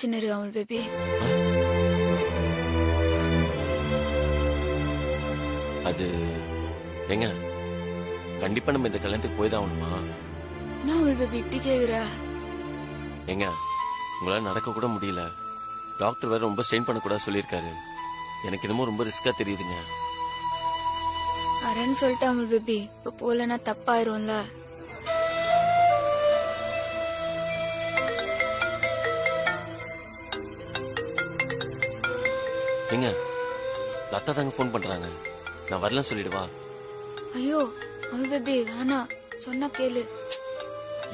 யோசிச்சுன்னு இரு அமுல் பேபி. அது எங்க கண்டிப்பா நம்ம இந்த கல்யாணத்துக்கு போய் தான் ஆகணுமா? என்ன அமுல் பேபி இப்படி கேக்குற? எங்க உங்களால நடக்க கூட முடியல. டாக்டர் வேற ரொம்ப ஸ்ட்ரெயின் பண்ணக்கூடாது சொல்லியிருக்காரு. எனக்கு என்னமோ ரொம்ப ரிஸ்கா தெரியுதுங்க. வரேன்னு சொல்லிட்டு அமுல் பேபி, இப்ப போலன்னா தப்பாயிரும்ல. எங்க லத்தா தாங்க போன் பண்றாங்க. நான் வரலன்னு சொல்லிடுவா? ஐயோ அமுல் பேபி வேணாம், சொன்னா கேளு.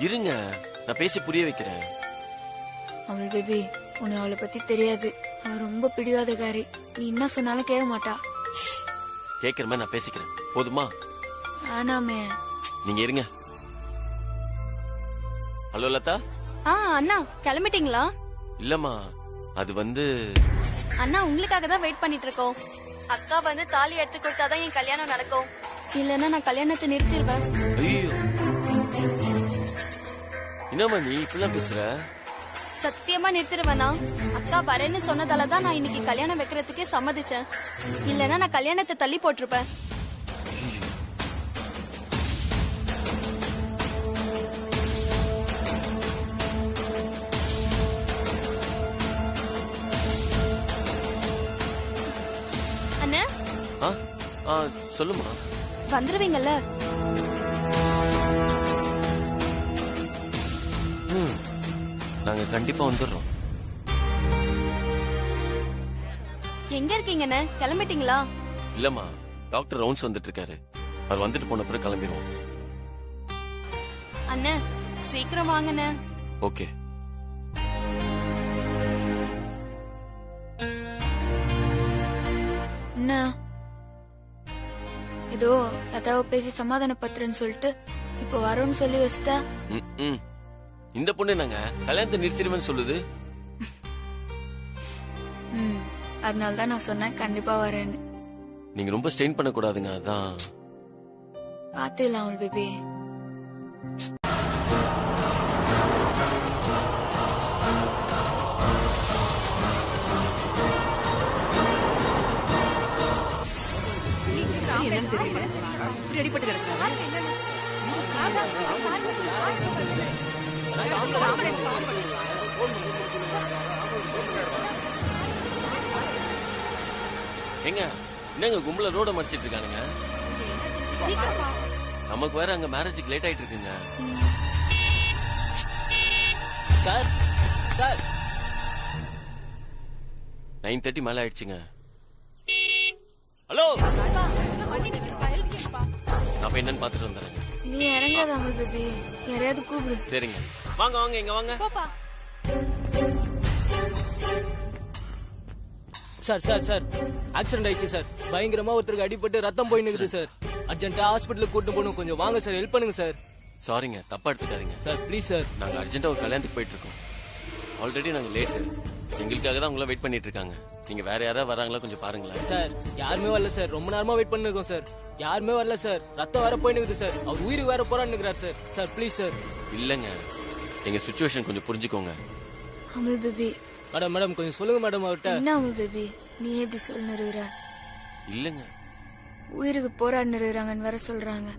இருங்க, நான் பேசி புரிய வைக்கிறேன். அமுல் பேபி, உனக்கு அவளை பத்தி தெரியாது. அவ ரொம்ப பிடிவாதக்காரி. நீ என்ன சொன்னாலும் கேட்க மாட்டா. கேக்குற மாதிரி நான் பேசிக்கிறேன், போதுமா? வேணாமே. நீங்க இருங்க. ஹலோ லதா. அண்ணா கிளம்பிட்டீங்களா? இல்லம்மா, அது வந்து அண்ணா உங்களுக்காக தான் வெயிட் பண்ணிட்டு இருக்கோம். அக்கா வந்து தாலி எடுத்து கொடுத்தாதான் என் கல்யாணம் நடக்கும். இல்லன்னா நான் கல்யாணத்தை நிறுத்திடுவேன். ஐயோ, என்னம்மா நீ இப்படிலாம் பேசுற? சத்தியமா நிறுத்திடுவேனா? அக்கா வரேன்னு சொன்னதாலதான் நான் இன்னைக்கு கல்யாணம் வைக்கிறதுக்கே சம்மதிச்சேன். இல்லன்னா நான் கல்யாணத்தை தள்ளி போட்டிருப்பேன். அண்ணா சொல்லுமா. வந்துருவீங்கல்ல? நாங்க கண்டிப்பா வந்துடுறோம். எங்க இருக்கீங்கண்ணே? கிளம்பிட்டீங்களா? இல்லம்மா, டாக்டர் ரவுண்ட்ஸ் வந்துட்டு இருக்காரு. அவர் வந்துட்டு போன பிறகு கிளம்பிடுவோம். அண்ணே சீக்கிரம் வாங்கண்ணே. ஓகே. என்ன ஏதோ லதாவை பேசி சமாதான பத்திரன்னு சொல்லிட்டு இப்ப வரோன்னு சொல்லி வச்சுட்டா? இந்த பொண்ணு நாங்க கல்யாணத்தை நிறுத்திடுவேன்னு சொல்லுது. அதனாலதான் நான் சொன்னேன் கண்டிப்பா வரேன்னு. நீங்க ரொம்ப ஸ்ட்ரெயின் பண்ண கூடாதுங்க, அதான். பாத்துக்கலாம் அவள் பேபி. என்னன்னு தெரியல, ரெடிப்பட்டு கிடக்குறாங்க. எங்க என்னங்க கும்பல ரோட மடிச்சிட்டு இருக்கானுங்க? நமக்கு வேற அங்க மேரேஜுக்கு லேட் ஆயிட்டு இருக்குங்க. சார் சார் 9:30 மேல ஆயிடுச்சுங்க. ஹலோ, அப்ப என்னன்னு பாத்துட்டு வந்துடுறேன். நீ இறங்காத அமுல் பேபி, யாரையாவது கூப்பிடு. சரிங்க, வாங்க வாங்க, இங்க வாங்க. சார் சார் சார் ஆக்சிடென்ட் ஆயிடுச்சு சார். பயங்கரமா ஒருத்தருக்கு அடிபட்டு ரத்தம் போய் நிக்குது சார். அர்ஜென்ட்டா ஹாஸ்பிட்டலுக்கு கூட்டு போகணும். கொஞ்சம் வாங்க சார், ஹெல்ப் பண்ணுங்க சார். சாரிங்க, தப்பா எடுத்துக்காதீங்க சார். ப்ளீஸ் சார், நாங்க அர்ஜென்ட்டா ஒரு கல்யாணத்துக்கு போயிட்டு இருக்கோம். ஆல்ரெடி நாங்க லேட்டு. எங்களுக்காக தான் உங்களை வெயிட் பண்ணிட்டு இருக்காங்க. நீங்க வேற யாராவது வராங்களா கொஞ்சம் பாருங்களேன். சார் யாருமே வரல சார். ரொம்ப நேரமா வெயிட் பண்ணிருக்கோம் சார். யாருமே வரல சார். ரத்தம் வேற போய் நிக்குது சார். அவர் உயிருக்கு வேற போறான்னு நிக்கிறார் சார். Sir please sir. இல்லங்க, எங்க சிச்சுவேஷன் கொஞ்சம் புரிஞ்சுக்கோங்க. அமுல் பேபி. மேடம் மேடம் கொஞ்சம் சொல்லுங்க மேடம் அவர்கிட்ட. என்ன அமுல் பேபி நீ எப்படி சொல்லுற? இல்லங்க, உயிருக்கு போராடுறாங்கன்னு வேற சொல்றாங்க.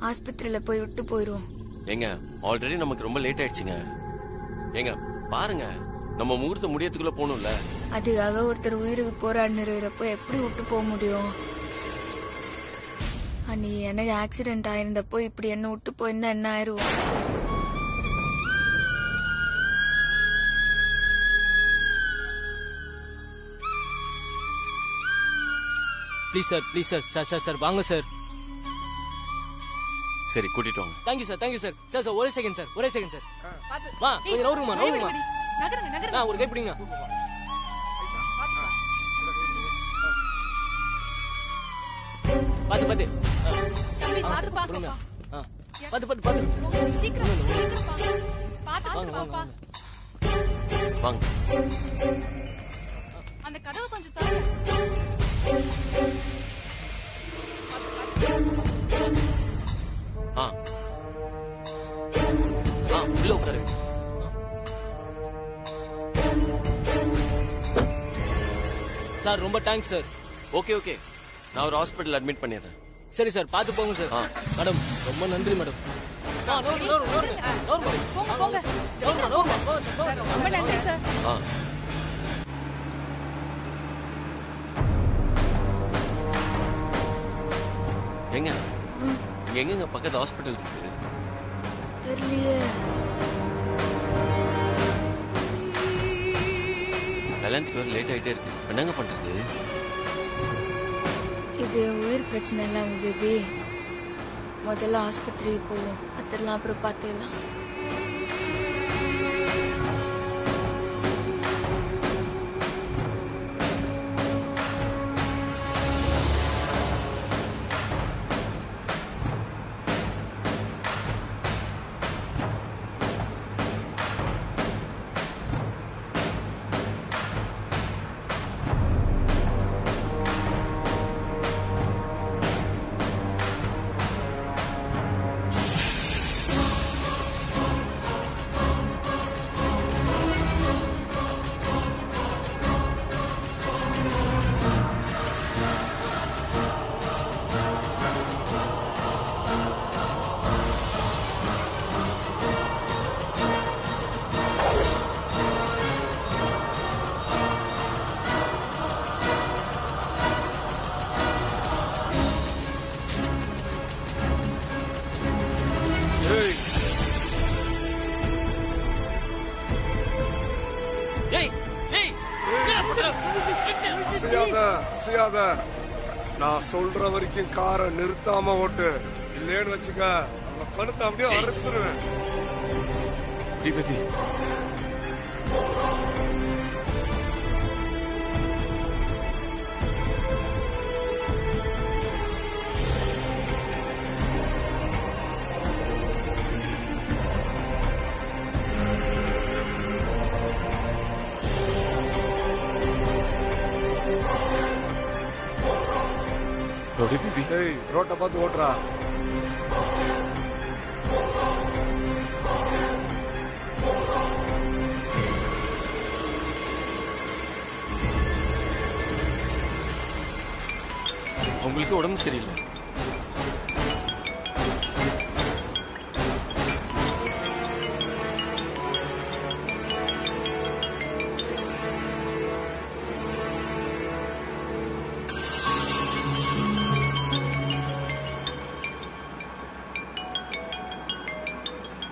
ஆஸ்பத்திரியில போய் விட்டு போயிருவோம். ஏங்க ஆல்ரெடி நமக்கு ரொம்ப லேட் ஆயிடுச்சுங்க. ஏங்க பாருங்க, நம்ம முகூர்த்தம் முடியறதுக்குள்ள போகணும்ல. அதுக்காக ஒருத்தர் உயிருக்கு போராடுறப்போ எப்படி விட்டு போக முடியும்? அன்னைக்கு எனக்கு ஆக்சிடென்ட் ஆயிருந்தப்போ இப்படி என்ன விட்டு போயிருந்தா என்ன ஆயிருவோம்? Please sir, please sir. Sir sir sir வாங்க சார். சரி கூட்டிட்டு வாங்க. Thank you sir, thank you sir. Sir sir ஒரே செகண்ட் சார், ஒரே செகண்ட் சார். வா கொஞ்சம் நவருமா நவருமா. ஒரு கை பிடிங்க. பாத்து பாத்து பாத்து பாத்து பாத்து பாத்து. வாங்க. அந்த கதவு கொஞ்சம் திறங்க. உள்ள உட்காரு. சார் ரொம்ப தேங்க்ஸ் சார். ஓகே ஓகே, நான் ஒரு ஹாஸ்பிட்டல் அட்மிட் பண்ணிடுறேன். சரி சார், பார்த்து போங்க சார். மேடம் ரொம்ப நன்றி மேடம். ரொம்ப நன்றி சார். எங்க எங்க பக்கத்து ஹாஸ்பிட்டல் இருக்கு? தெரியலையே. கல்யாணத்துக்கு ஒரு லேட் ஆயிட்டே இருக்கு. என்னங்க பண்றது? இது உயிர் பிரச்சனை இல்லாம பேபி. முதல்ல ஆஸ்பத்திரிக்கு போவோம், அதெல்லாம் அப்புறம் பார்த்துக்கலாம். நான் சொல்ற வரைக்கும் காரை நிறுத்தாம ஓட்டு, இல்லேன்னு வச்சுக்க கழுத்தை அப்படியே அறுத்துருவேன். ரோட்டை பார்த்து ஓட்டுறா. உங்களுக்கு உடம்பு சரியில்லை?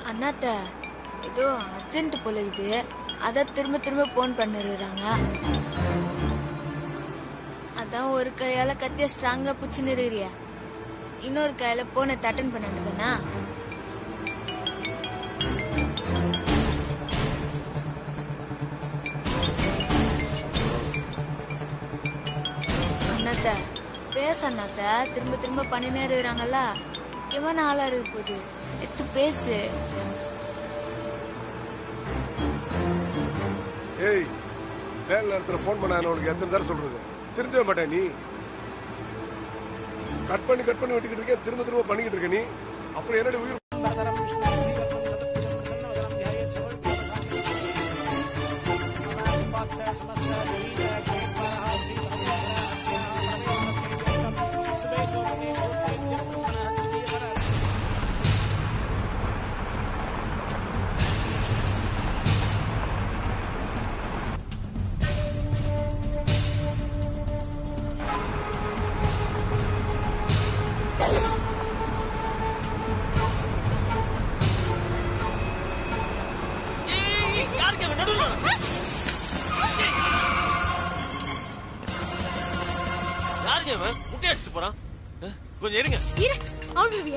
அண்ணாத்த ஏதோ அர்ஜென்ட் போல இருக்குது, அதான் திரும்ப திரும்ப போன் பண்ணிடுறாங்க. அதான் ஒரு கையால கத்திய ஸ்ட்ராங்கா புச்சுன்னு இருக்கிறியா, இன்னொரு கையால போனை அட்டன் பண்ணிட்டுதானா? அண்ணாத்த பேச அண்ணாத்த, திரும்ப திரும்ப பண்ணினே இருக்கிறாங்கல்ல, முக்கியமான ஆளா இருக்கு போகுது, எடுத்து பேசு. ஏய், வேலை நேரத்துல போன் பண்ண உனக்கு எத்தனை தடவை சொல்றது? திருந்தவே மாட்டேன் நீ. கட் பண்ணி விட்டுக்கிட்டு இருக்கேன், திரும்ப திரும்ப பண்ணிக்கிட்டு இருக்க நீ. அப்புறம் என்னடி உயிர்?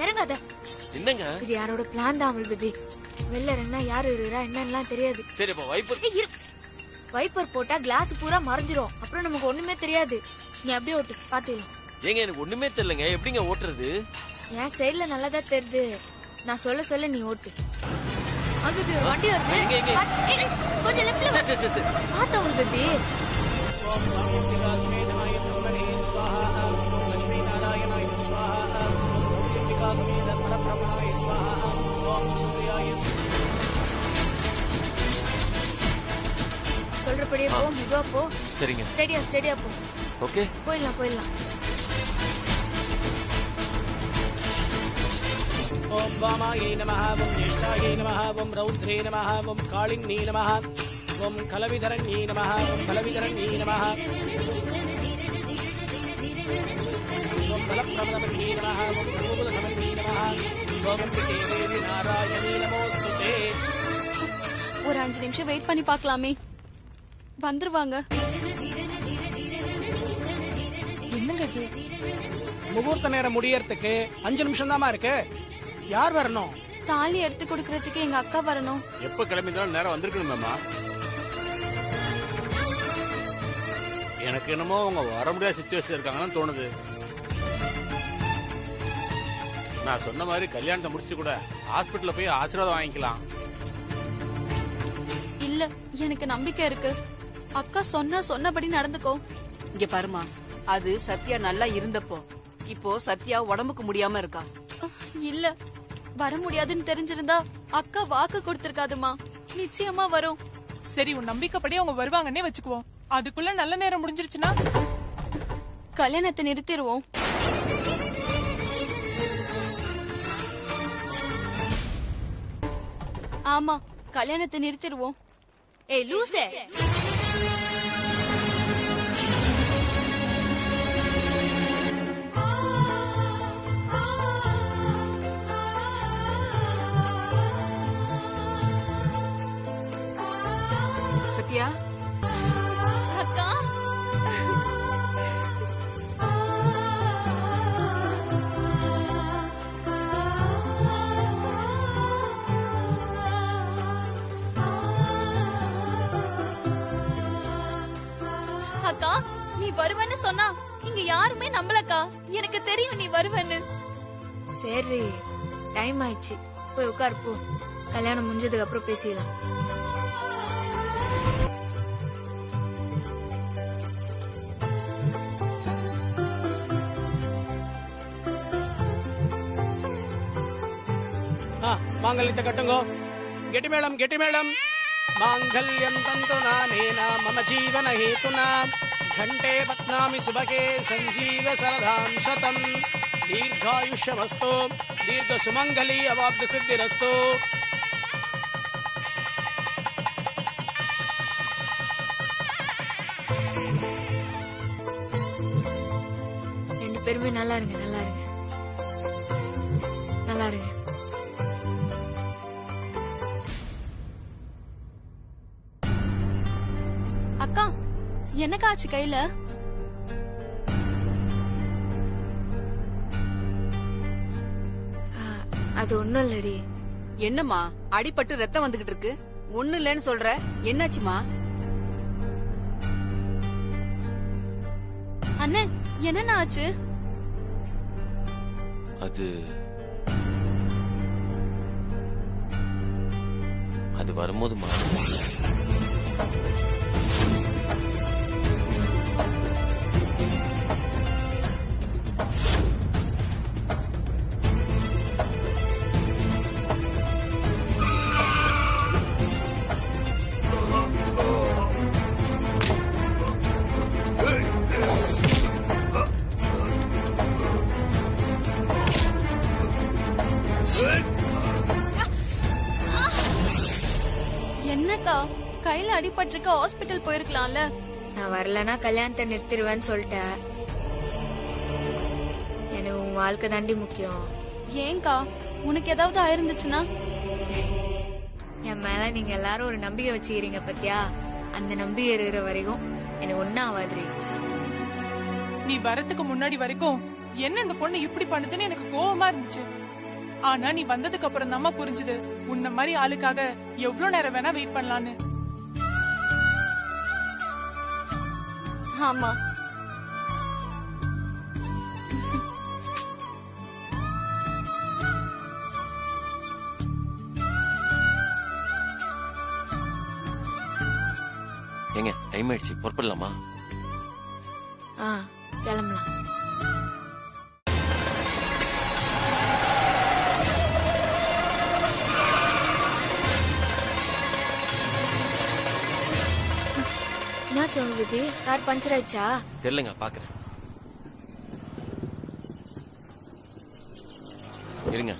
இறங்காத. என்னங்க இது யாரோட பிளான் தான் அவள் பேபி. வெளில என்ன யாரு இருக்கிறா என்னன்னு தெரியாது. சரி, வைப்பர் போட்டா கிளாஸ் பூரா மறைஞ்சிரும், அப்புறம் நமக்கு ஒண்ணுமே தெரியாது. நீ அப்படியே ஓட்டு, பாத்துக்கலாம். ஏங்க எனக்கு ஒண்ணுமே தெரியலங்க, எப்படிங்க ஓட்டுறது? என் சைடுல நல்லாதான் தெரியுது, நான் சொல்ல சொல்ல நீ ஓட்டு. அவள் பேபி ஒரு வண்டி வருது, கொஞ்சம் லெஃப்ட்ல பாத்து அவள் பேபி. சொல்ற சொல்றபடியே போ, மெதுவா போ. சரிங்க. ஸ்டெடியா போ. ஓகே, போயிடலாம். ஓம் வாமாயை நமஹ, ஓம் ஜேஷ்டாயை நமஹ, ஓம் ரௌத்ரே நமஹ, ஓம் காளிங்நீ நமஹ, ஓம் கலவிதரண்யே நமஹ, ஓம் கலவிதரண்யே நமஹ, ஓம் பலப்பிரமதமன்யே நமஹ, ஓம் சர்வபூதசமன்யே நமஹ, ஓம் அம்பிகே தேவி நாராயணீ நமோஸ்துதே. ஒரு 5 நிமிஷம் வெயிட் பண்ணி பார்க்கலாமே, வந்துருவாங்க. என்னங்க இது? முகூர்த்த நேரம் முடியறதுக்கு 5 நிமிஷம் தாமா இருக்கு. யார் வரணும்? தாலி எடுத்து கொடுக்கறதுக்கு எங்க அக்கா வரணும். எப்ப கிளம்பினாலும் நேரம் வந்திருக்கணுமேம்மா. எனக்கு என்னமோ அவங்க வர முடியாத சிச்சுவேஷன் இருக்காங்கன்னு தோணுது. நான் சொன்ன மாதிரி கல்யாணத்தை முடிச்சு கூட ஹாஸ்பிட்டல்ல போய் ஆசீர்வாதம் வாங்கிக்கலாம். இல்ல, எனக்கு நம்பிக்கை இருக்கு. அக்கா சொன்னபடி நடந்துக்கோ. இங்க பாருமா, அது சத்யா நல்லா இருந்தப்போ. இப்போ சத்யா உடம்புக்கு முடியாம இருக்கா. இல்ல, வர முடியாதுன்னு தெரிஞ்சிருந்தா அக்கா வாக்கு கொடுத்திருக்காதுமா. நிச்சயமா வரும். சரி, உன் நம்பிக்கைப்படி அவங்க வருவாங்கன்னே வச்சுக்குவோம். அதுக்குள்ள நல்ல நேரம் முடிஞ்சிருச்சுன்னா கல்யாணத்தை நிறுத்திடுவோம். ஆமா, கல்யாணத்தை நிறுத்திடுவோம். ஏய் லூசே, சத்யா, அக்கா அக்கா, நீ வருவன்னு சொன்னா இங்க யாருமே நம்பலக்கா. எனக்கு தெரியும் நீ வருவன்னு. சரி, டைம் ஆயிடுச்சு, போய் உட்காரு போ. கல்யாணம் முடிஞ்சதுக்கு அப்புறம் பேசிடலாம். மாங்கல்யத்தை கட்டுங்கோ. கெட்டி மேளம். மாங்கல்யம் தந்து நானேன மம ஜீவன ஹேதுனா घंटे पत्नामि सुभगे संजीव सरदां शतम् दीर्घायुष्यमस्तु दीर्घ सुमंगली अवाप्त सिद्धिरस्तु. ரெண்டு பேருமே நல்லா இருங்க. அக்கா, என்னக்கா ஆச்சு கையில? அது ஒண்ணும் இல்லடி. என்னம்மா, அடிபட்டு ரத்தம் வந்துகிட்டு இருக்கு. ஒண்ணு இல்லன்னு சொல்ற, என்னாச்சுமா? அண்ணே, என்னன்னா ஆச்சு? அது வரும்போது என்னக்கா, கையில அடிபட்டிருக்க, ஹாஸ்பிட்டல் போயிருக்கலாம்ல. நான் வரலன்னா கல்யாணத்தை நிறுத்திடுவேன்னு சொல்லிட்டேன். எனக்கு உன் வாழ்க்கை தாண்டி முக்கியம். ஏங்கா, உனக்கு ஏதாவது ஆயிருந்துச்சுன்னா? என் மேல நீங்க எல்லாரும் ஒரு நம்பிக்கை வச்சுக்கிறீங்க பத்தியா? அந்த நம்பிக்கை இருக்கிற வரைக்கும் எனக்கு ஒன்னும் ஆகாது. நீ வரதுக்கு முன்னாடி வரைக்கும் என்ன இந்த பொண்ணு இப்படி பண்ணுதுன்னு எனக்கு கோவமா இருந்துச்சு. ஆனா நீ வந்ததுக்கு அப்புறம் தான் புரிஞ்சுது, உன்ன மாதிரி ஆளுக்காக எவ்வளவு நேரம் வேணா வெயிட் பண்ணலான்னு. ஆமா, ஏங்க டைம் ஆயிடுச்சு, புறப்படலாமா? கிளம்பலாம். என்னாச்சு பேபி? கார் பஞ்சர் ஆயிடுச்சா? தெரியலங்க, பாக்குறேன். இருங்க.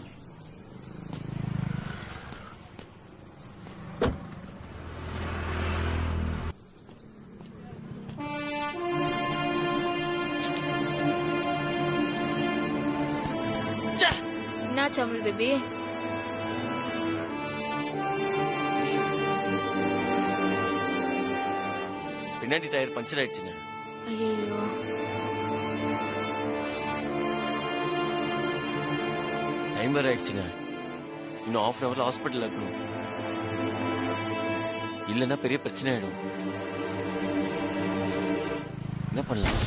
என்னாச்சு அமுல் பேபி? பின்னாடி டயர் பஞ்சர் ஆயிடுச்சுங்க. ஐயோ, டைம் வேற ஆயிடுச்சுங்க. இன்னும் ½ ஹவர்ல ஹாஸ்பிட்டல் இருக்கணும். இல்லன்னா பெரிய பிரச்சனை ஆயிடும். என்ன பண்ணலாம்?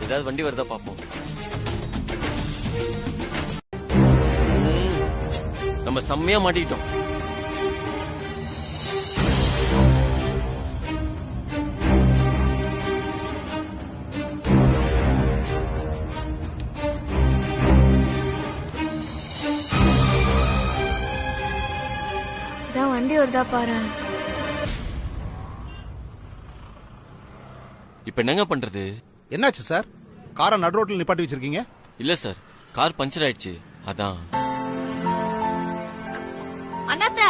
ஏதாவது வண்டி வருதா பாப்போம். நம்ம செம்மையா மாட்டிக்கிட்டோம். வண்டி வருதா பாரு. இப்ப என்னங்க பண்றது? என்னாச்சு சார்? காரை நடு ரோட்ல நிப்பாட்டி வச்சிருக்கீங்க? இல்ல சார், கார் பஞ்சர் ஆயிடுச்சு, அதான். அண்ணாத்த.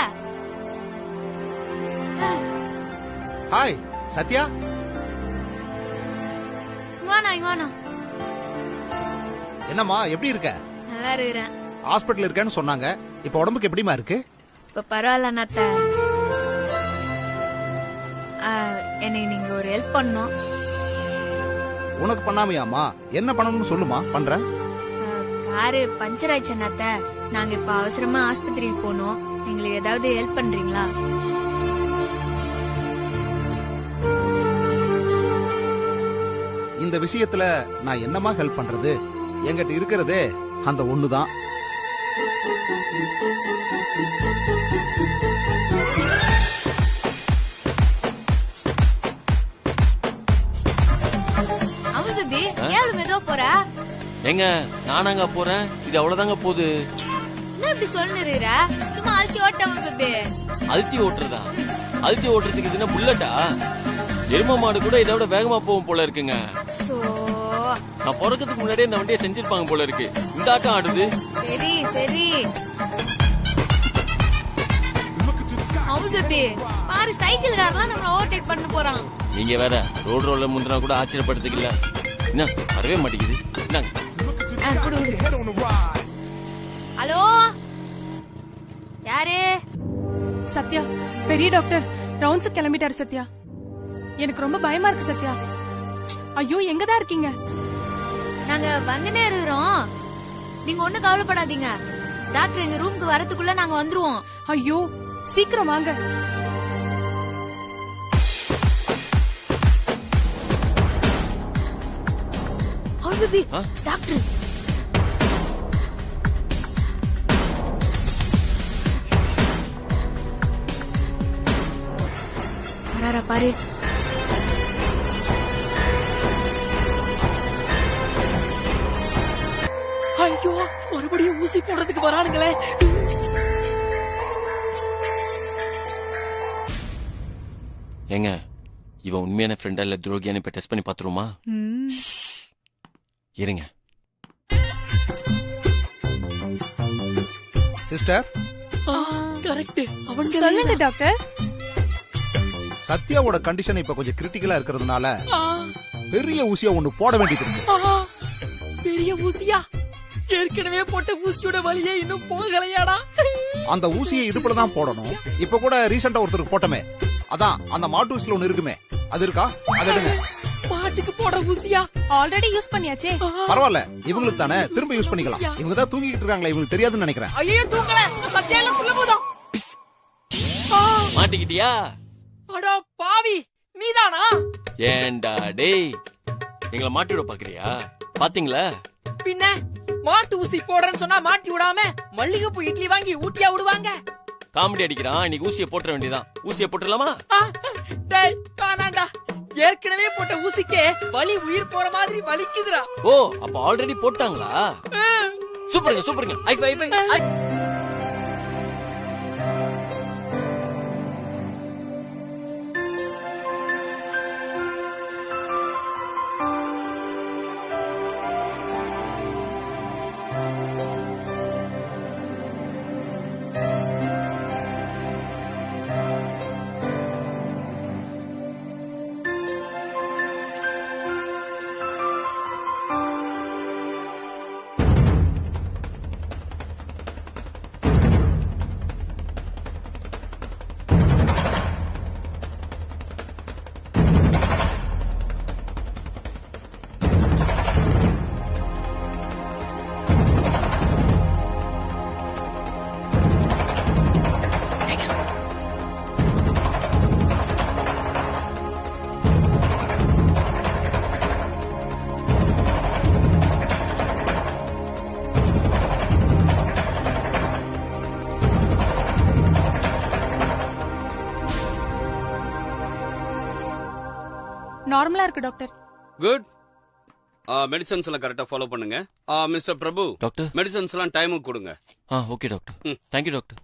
ஹாய் சத்யா. வானா. என்னம்மா, எப்படி இருக்க? நல்லா இருக்கிறேன். ஹாஸ்பிட்டல் இருக்கேன்னு சொன்னாங்க. இப்ப உடம்புக்கு எப்படிமா இருக்கு? இப்ப பரவாயில்ல அண்ணாத்த. எனக்கு நீங்க ஒரு ஹெல்ப் பண்ணணும். உனக்கு பண்ணாமையாமா? என்ன பண்ணணும்னு சொல்லுமா, பண்றேன். காரு பஞ்சர் ஆயிடுச்சு அண்ணாத்த. நாங்க இப்ப அவசரமா ஆஸ்பத்திரிக்கு போனோம். எங்களுக்கு ஏதாவது ஹெல்ப் பண்றீங்களா? இந்த விஷயத்துல நான் என்னமா ஹெல்ப் பண்றது? என்கிட்ட இருக்கிறதே அந்த ஒண்ணுதான். அமுல் பேபி, ஏன் மெதுவா போற? எங்க நானாங்க போறேன், இது அவ்வளவுதாங்க போகுது. என்ன இப்படி சொல்லுற? சும்மா அழுத்தி ஓட்ட அமுல் பேபி. அழுத்தி ஓட்டுறதா? அழுத்தி ஓட்டுறதுக்கு இது என்ன புல்லட்டா? எரும மாடு கூட இதை விட வேகமா போகும் போல இருக்குங்க. நான் பிறக்கிறதுக்கு முன்னாடியே இந்த வண்டியை செஞ்சிருப்பாங்க போல இருக்கு. இந்த ஆட்டம் ஆடுது. சரி சரி அமுல் பேபி, பாரு சைக்கிள் காரெல்லாம் நம்மள ஓவர்டேக் பண்ண போறான். நீங்க வேற ரோடு ரோல முந்தினா கூட ஆச்சரியப்படுறதுக்கு இல்ல. என்ன வரவே மாட்டேங்குது. என்னங்க? ஹலோ, யாரு? சத்யா, பெரிய டாக்டர் ரவுண்ட்ஸ் கிளம்பிட்டாரு சத்யா. எனக்கு ரொம்ப பயமா இருக்கு சத்யா. ஐயோ, எங்கதான் இருக்கீங்க? நாங்க வந்துட்டே இருக்கிறோம். நீங்க ஒண்ணும் கவலைப்படாதீங்க. டாக்டர் எங்க ரூமுக்கு வரதுக்குள்ள நாங்க வந்துருவோம். ஐயோ, சீக்கிரம் வாங்க. டாக்டர் வராரா பாரு. ஐயோ, மறுபடியும் ஊசி போடுறதுக்கு வரானுங்களே. ஏங்க, இவன் உண்மையான ஃப்ரெண்டா இல்ல துரோகியான்னு இப்ப டெஸ்ட் பண்ணி பாத்துருமா? இருங்க. Sister, correct. அவன் சொல்லுங்க டாக்டர். சத்யாவோட கண்டிஷன் இப்ப கொஞ்சம் கிரிட்டிக்கலா இருக்கிறதுனால பெரிய ஊசியா ஒண்ணு போட வேண்டியது இருக்கு. பெரிய ஊசியா? ஏற்கனவே போட்ட ஊசியோட வலியே இன்னும் போகலையாடா? அந்த ஊசியை இடுப்புல தான் போடணும். இப்ப கூட ரீசெண்டா ஒருத்தருக்கு போட்டமே, அதான் அந்த மாட்டு ஊசில ஒண்ணு இருக்குமே, அது இருக்கா? அது எடுங்க. மாட்டுக்கு போட ஊசியா? Already use பண்ணியாச்சே. பரவாயில்ல, இவங்களுக்கு தானே, திரும்ப யூஸ் பண்ணிக்கலாம். இவங்க தான் தூங்கிட்டு இருக்காங்களே, இவங்களுக்கு தெரியாதுன்னு நினைக்கிறேன். ஐயோ, தூங்கல. சத்யால புள்ள போதும். மாட்டிக்கிட்டியா? அடா பாவி, நீதானா? ஏண்டா டேய், எங்களை மாட்டி விட பாக்குறியா? பாத்தீங்களா? பின்ன மாட்டு ஊசி போடுறேன்னு சொன்னா மாட்டி விடாம மல்லிகைப்பூ இட்லி வாங்கி ஊட்டியா விடுவாங்க. காமெடி அடிக்கிறான். இன்னைக்கு ஊசியை போட்டுற வேண்டியதான். ஊசியை போட்டுடலாமா? டேய், காணாண்டா. ஏற்கனவே போட்ட ஊசிக்கே வலி உயிர் போற மாதிரி வலிக்குதுடா. ஓ அப்ப ஆல்ரெடி போட்டாங்களா? சூப்பருங்க சூப்பருங்க. நார்மலா இருக்கு டாக்டர். குட். மெடிசன்ஸ் எல்லாம் கரெக்டா ஃபாலோ பண்ணுங்க. மிஸ்டர் பிரபு டாக்டர் மெடிசன்ஸ் எல்லாம் டைமுக்கு கொடுங்க. Okay doctor. Thank you doctor.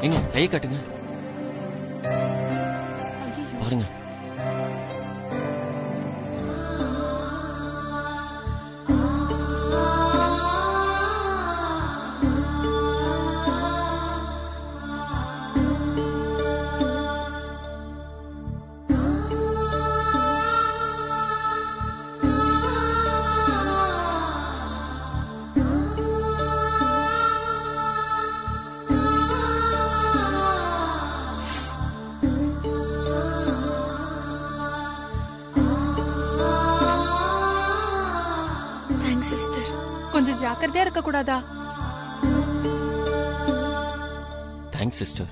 எங்க கையை காட்டுங்க பாருங்க. கொஞ்சம் ஜாக்கிரதையா இருக்க கூடாதா? Thanks sister.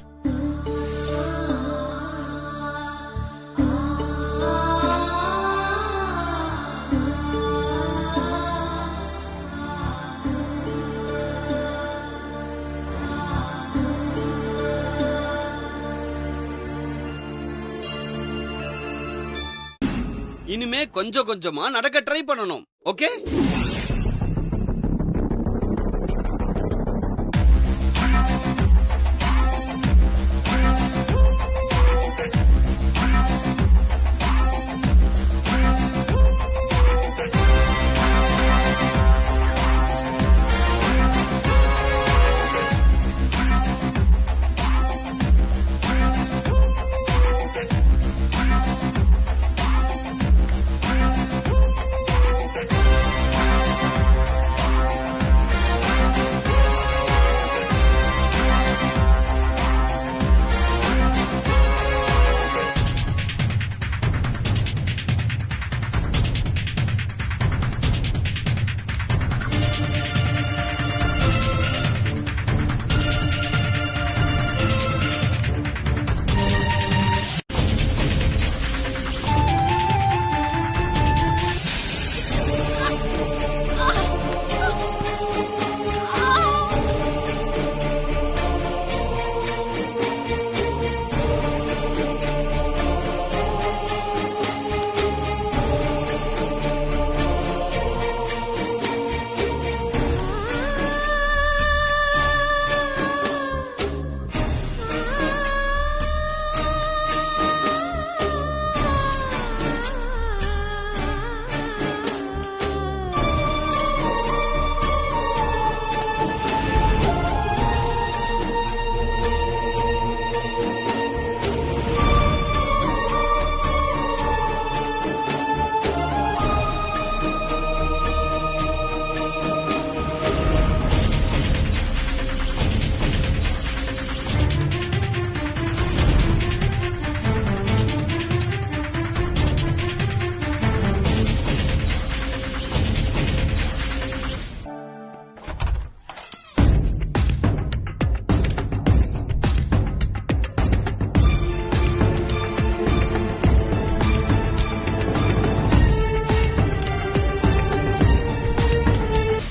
இனிமே கொஞ்சம் கொஞ்சமா நடக்க ட்ரை பண்ணணும். ஓகே?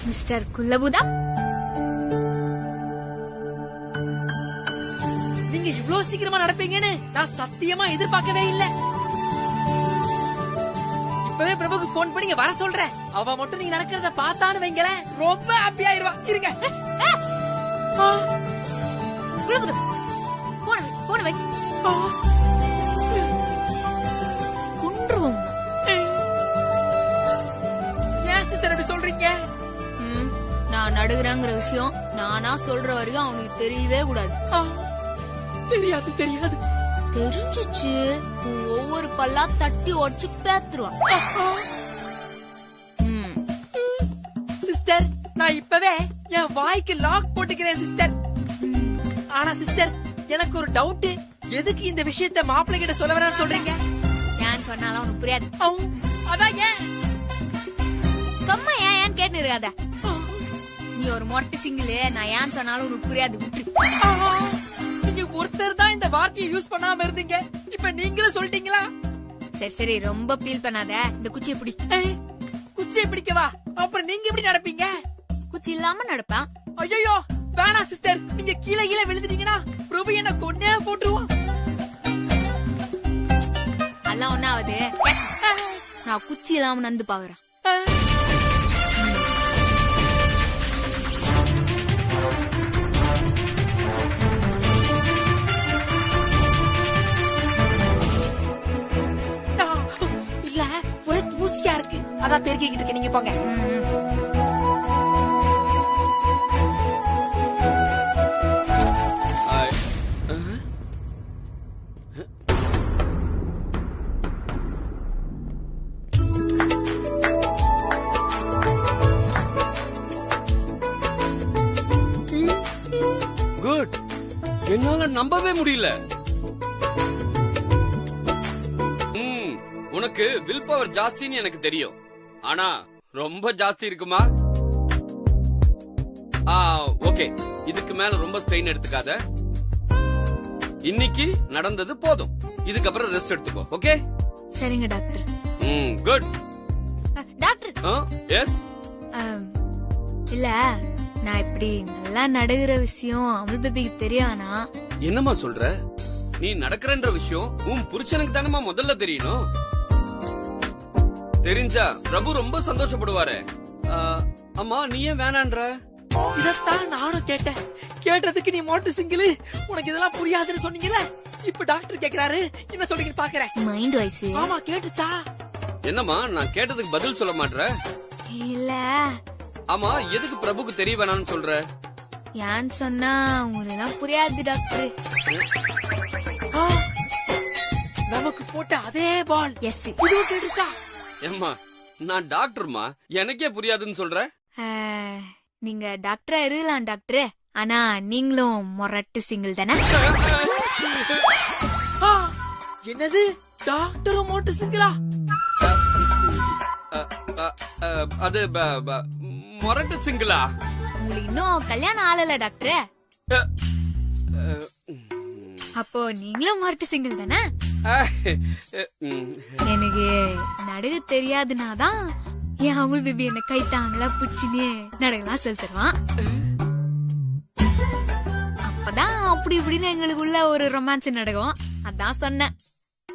மிஸ்டர் குல்லபுதா, நீங்க இவ்ளோ இவ்வளவு சீக்கிரமா நடப்பீங்கன்னு நான் சத்தியமா எதிர்பார்க்கவே இல்ல. இப்பவே பிரபுக்கு போன் பண்ணி இங்க வர சொல்றேன். அவ மட்டும் நீங்க நடக்கிறத பார்த்தான்னு வைங்களேன், ரொம்ப ஹாப்பி ஆயிருவா. இருங்க. போன வை. குன்றுவோம். ஏன் சிஸ்டர் அப்படி சொல்றீங்க? நான் நடுகிறேங்கிற விஷயம் நானா சொல்ற வரையும் அவனுக்கு தெரியவே கூடாது. தெரியாது தெரியாது. தெரிஞ்சிச்சு ஒவ்வொரு பல்லா தட்டி உடச்சு பேத்துருவான். சிஸ்டர் நான் இப்பவே என் வாய்க்கு லாக் போட்டுக்கிறேன் சிஸ்டர். ஆனா சிஸ்டர் எனக்கு ஒரு டவுட், எதுக்கு இந்த விஷயத்த மாப்பிள்ளை கிட்ட சொல்ல வேணாம்னு சொல்றீங்க? ஏன் சொன்னாலும் அவனுக்கு புரியாது. அதான் ஏன் கம்மா ஏன் கேட்டு இருக்காத. நீ ஒரு மொட்டை சிங்கிள், நான் ஏன் சொன்னாலும் உனக்கு புரியாது. நீங்க ஒருத்தர் தான் இந்த வார்த்தையை யூஸ் பண்ணாம இருந்தீங்க, இப்ப நீங்களும் சொல்லிட்டீங்களா? சரி சரி ரொம்ப ஃபீல் பண்ணாத. இந்த குச்சியை பிடி. குச்சியை பிடிக்கவா? அப்புறம் நீங்க எப்படி நடப்பீங்க? குச்சி இல்லாம நடப்பேன். ஐயோ வேணாம் சிஸ்டர், நீங்க கீழே கீழே விழுந்துட்டீங்கன்னா பிரபு என்ன கொன்னே போட்டுருவான். எல்லாம் ஒன்னாவது. நான் குச்சி இல்லாம நந்து பாக்குறேன். இல்ல ஒரு தூசியா இருக்கு, அதான் பெருக்கிக்கிட்டு இருக்கு. நீங்க போங்க. குட். என்னால நம்பவே முடியல. உனக்கு வில் பவர் ஜாஸ்தின்னு எனக்கு தெரியும், ஆனா ரொம்ப ஜாஸ்தி இருக்குமா? ஓகே, இதுக்கு மேல ரொம்ப ஸ்ட்ரெயின் எடுத்துக்காத. இன்னைக்கு நடந்தது போதும், இதுக்கப்புறம் ரெஸ்ட் எடுத்துக்கோ. ஓகே? சரிங்க டாக்டர். குட். டாக்டர். எஸ். இல்ல நான் இப்படி நல்லா நடுகிற விஷயம் அமல் பேபிக்கு தெரியானா? என்னம்மா சொல்ற? நீ நடக்கிறன்ற விஷயம் உன் புருஷனுக்கு தானமா முதல்ல தெரியணும். தெரிஞ்சா பிரபு ரொம்ப சந்தோஷப்படுவாரு. அம்மா நீ ஏன் வேணான்ற? இதத்தான் நானும் கேட்டேன். கேட்டதுக்கு நீ மோட்டு சிங்கிள், உனக்கு இதெல்லாம் புரியாதுன்னு சொன்னீங்கல்ல. இப்ப டாக்டர் கேக்குறாரு, என்ன சொல்றீங்க பாக்குறேன். Mind voice. ஆமா கேட்டுச்சா? என்னம்மா நான் கேட்டதுக்கு பதில் சொல்ல மாட்டற? இல்ல. ஆமா எதுக்கு பிரபுக்கு தெரிய வேணாம்னு சொல்ற? ஏன் சொன்னா உங்களுக்கு புரியாது டாக்டர். நமக்கு போட்ட அதே பால். எஸ். இது கேட்டுச்சா? ஏம்மா நான் டாக்டர்மா, எனக்கே புரியாதுன்னு சொல்ற? நீங்க டாக்டரா இருக்கலாம் டாக்டர், ஆனா நீங்களும் மொரட்டு சிங்கிள் தானே? என்னது டாக்டரும் மோட்டு சிங்கிளா? அது மொரட்டு சிங்கிளா? உங்களுக்கு இன்னும் கல்யாணம் ஆளல டாக்டர். அப்போ நீங்களும் மொரட்டு சிங்கிள் தானே? எனக்கு நடுக தெரியாதுனாதான் என் அமுல் பேபி என்ன கைத்தாங்களா புடிச்சுன்னு நடக்கலாம் சொல்லி தருவான். அப்பதான் அப்படி இப்படின்னு எங்களுக்குள்ள ஒரு ரொமான்ஸ் நடக்கும். அதான் சொன்னேன்,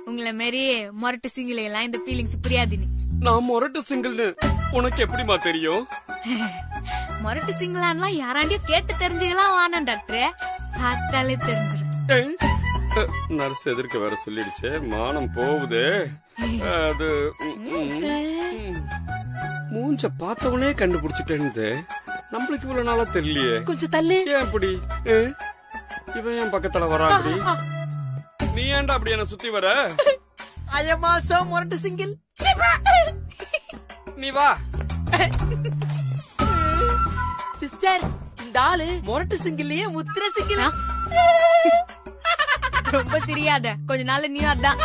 உங்களை மாரி மொரட்டு சிங்கிள் எல்லாம் இந்த ஃபீலிங்ஸ் புரியாதுன்னு. நான் மொரட்டு சிங்கிள்னு உனக்கு எப்படிமா தெரியும்? மொரட்டு சிங்கிளான்லாம் யாராண்டியும் கேட்டு தெரிஞ்சுக்கலாம் வானம் டாக்டர், பார்த்தாலே தெரிஞ்சிடும். நர்ஸ் எதிர்க்க வேற சொல்லிடுச்சு, மானம் போகுது. அது மூஞ்ச பார்த்தவனே கண்டுபிடிச்சிட்டேன்னு நம்மளுக்கு இவ்வளவு நாளா தெரியலையே. கொஞ்சம் தள்ளி. ஏன் அப்படி இவன் என் பக்கத்துல வரா? அப்படி நீ ஏன்டா அப்படி என்ன சுத்தி வர? I am also மொரட்டு சிங்கிள். நீ வா சிஸ்டர். இந்த ஆளு மொரட்டு சிங்கிள்லயே முத்திர சிங்கிளா? ரொம்ப சிரியாத, கொஞ்ச நாள் நீ அதான்.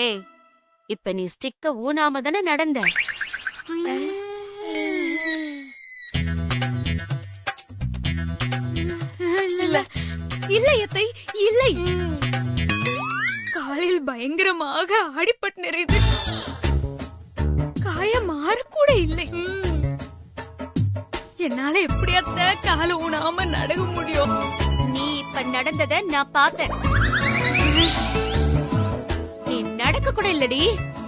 ஏய், இப்ப நீ ஸ்டிக்க ஊனாம தானே நடந்த. இல்ல இல்ல அத்தை, இல்லை. காலில் பயங்கரமாக அடிபட்டு நிறையுது. காயம் மாறக்கூட இல்லை. என்னால எப்படி அத்தை கால ஊனாம நடக்க முடியும்? நீ இப்ப நடந்தத நான் பார்த்தேன். நீ நடக்க கூட இல்லடி.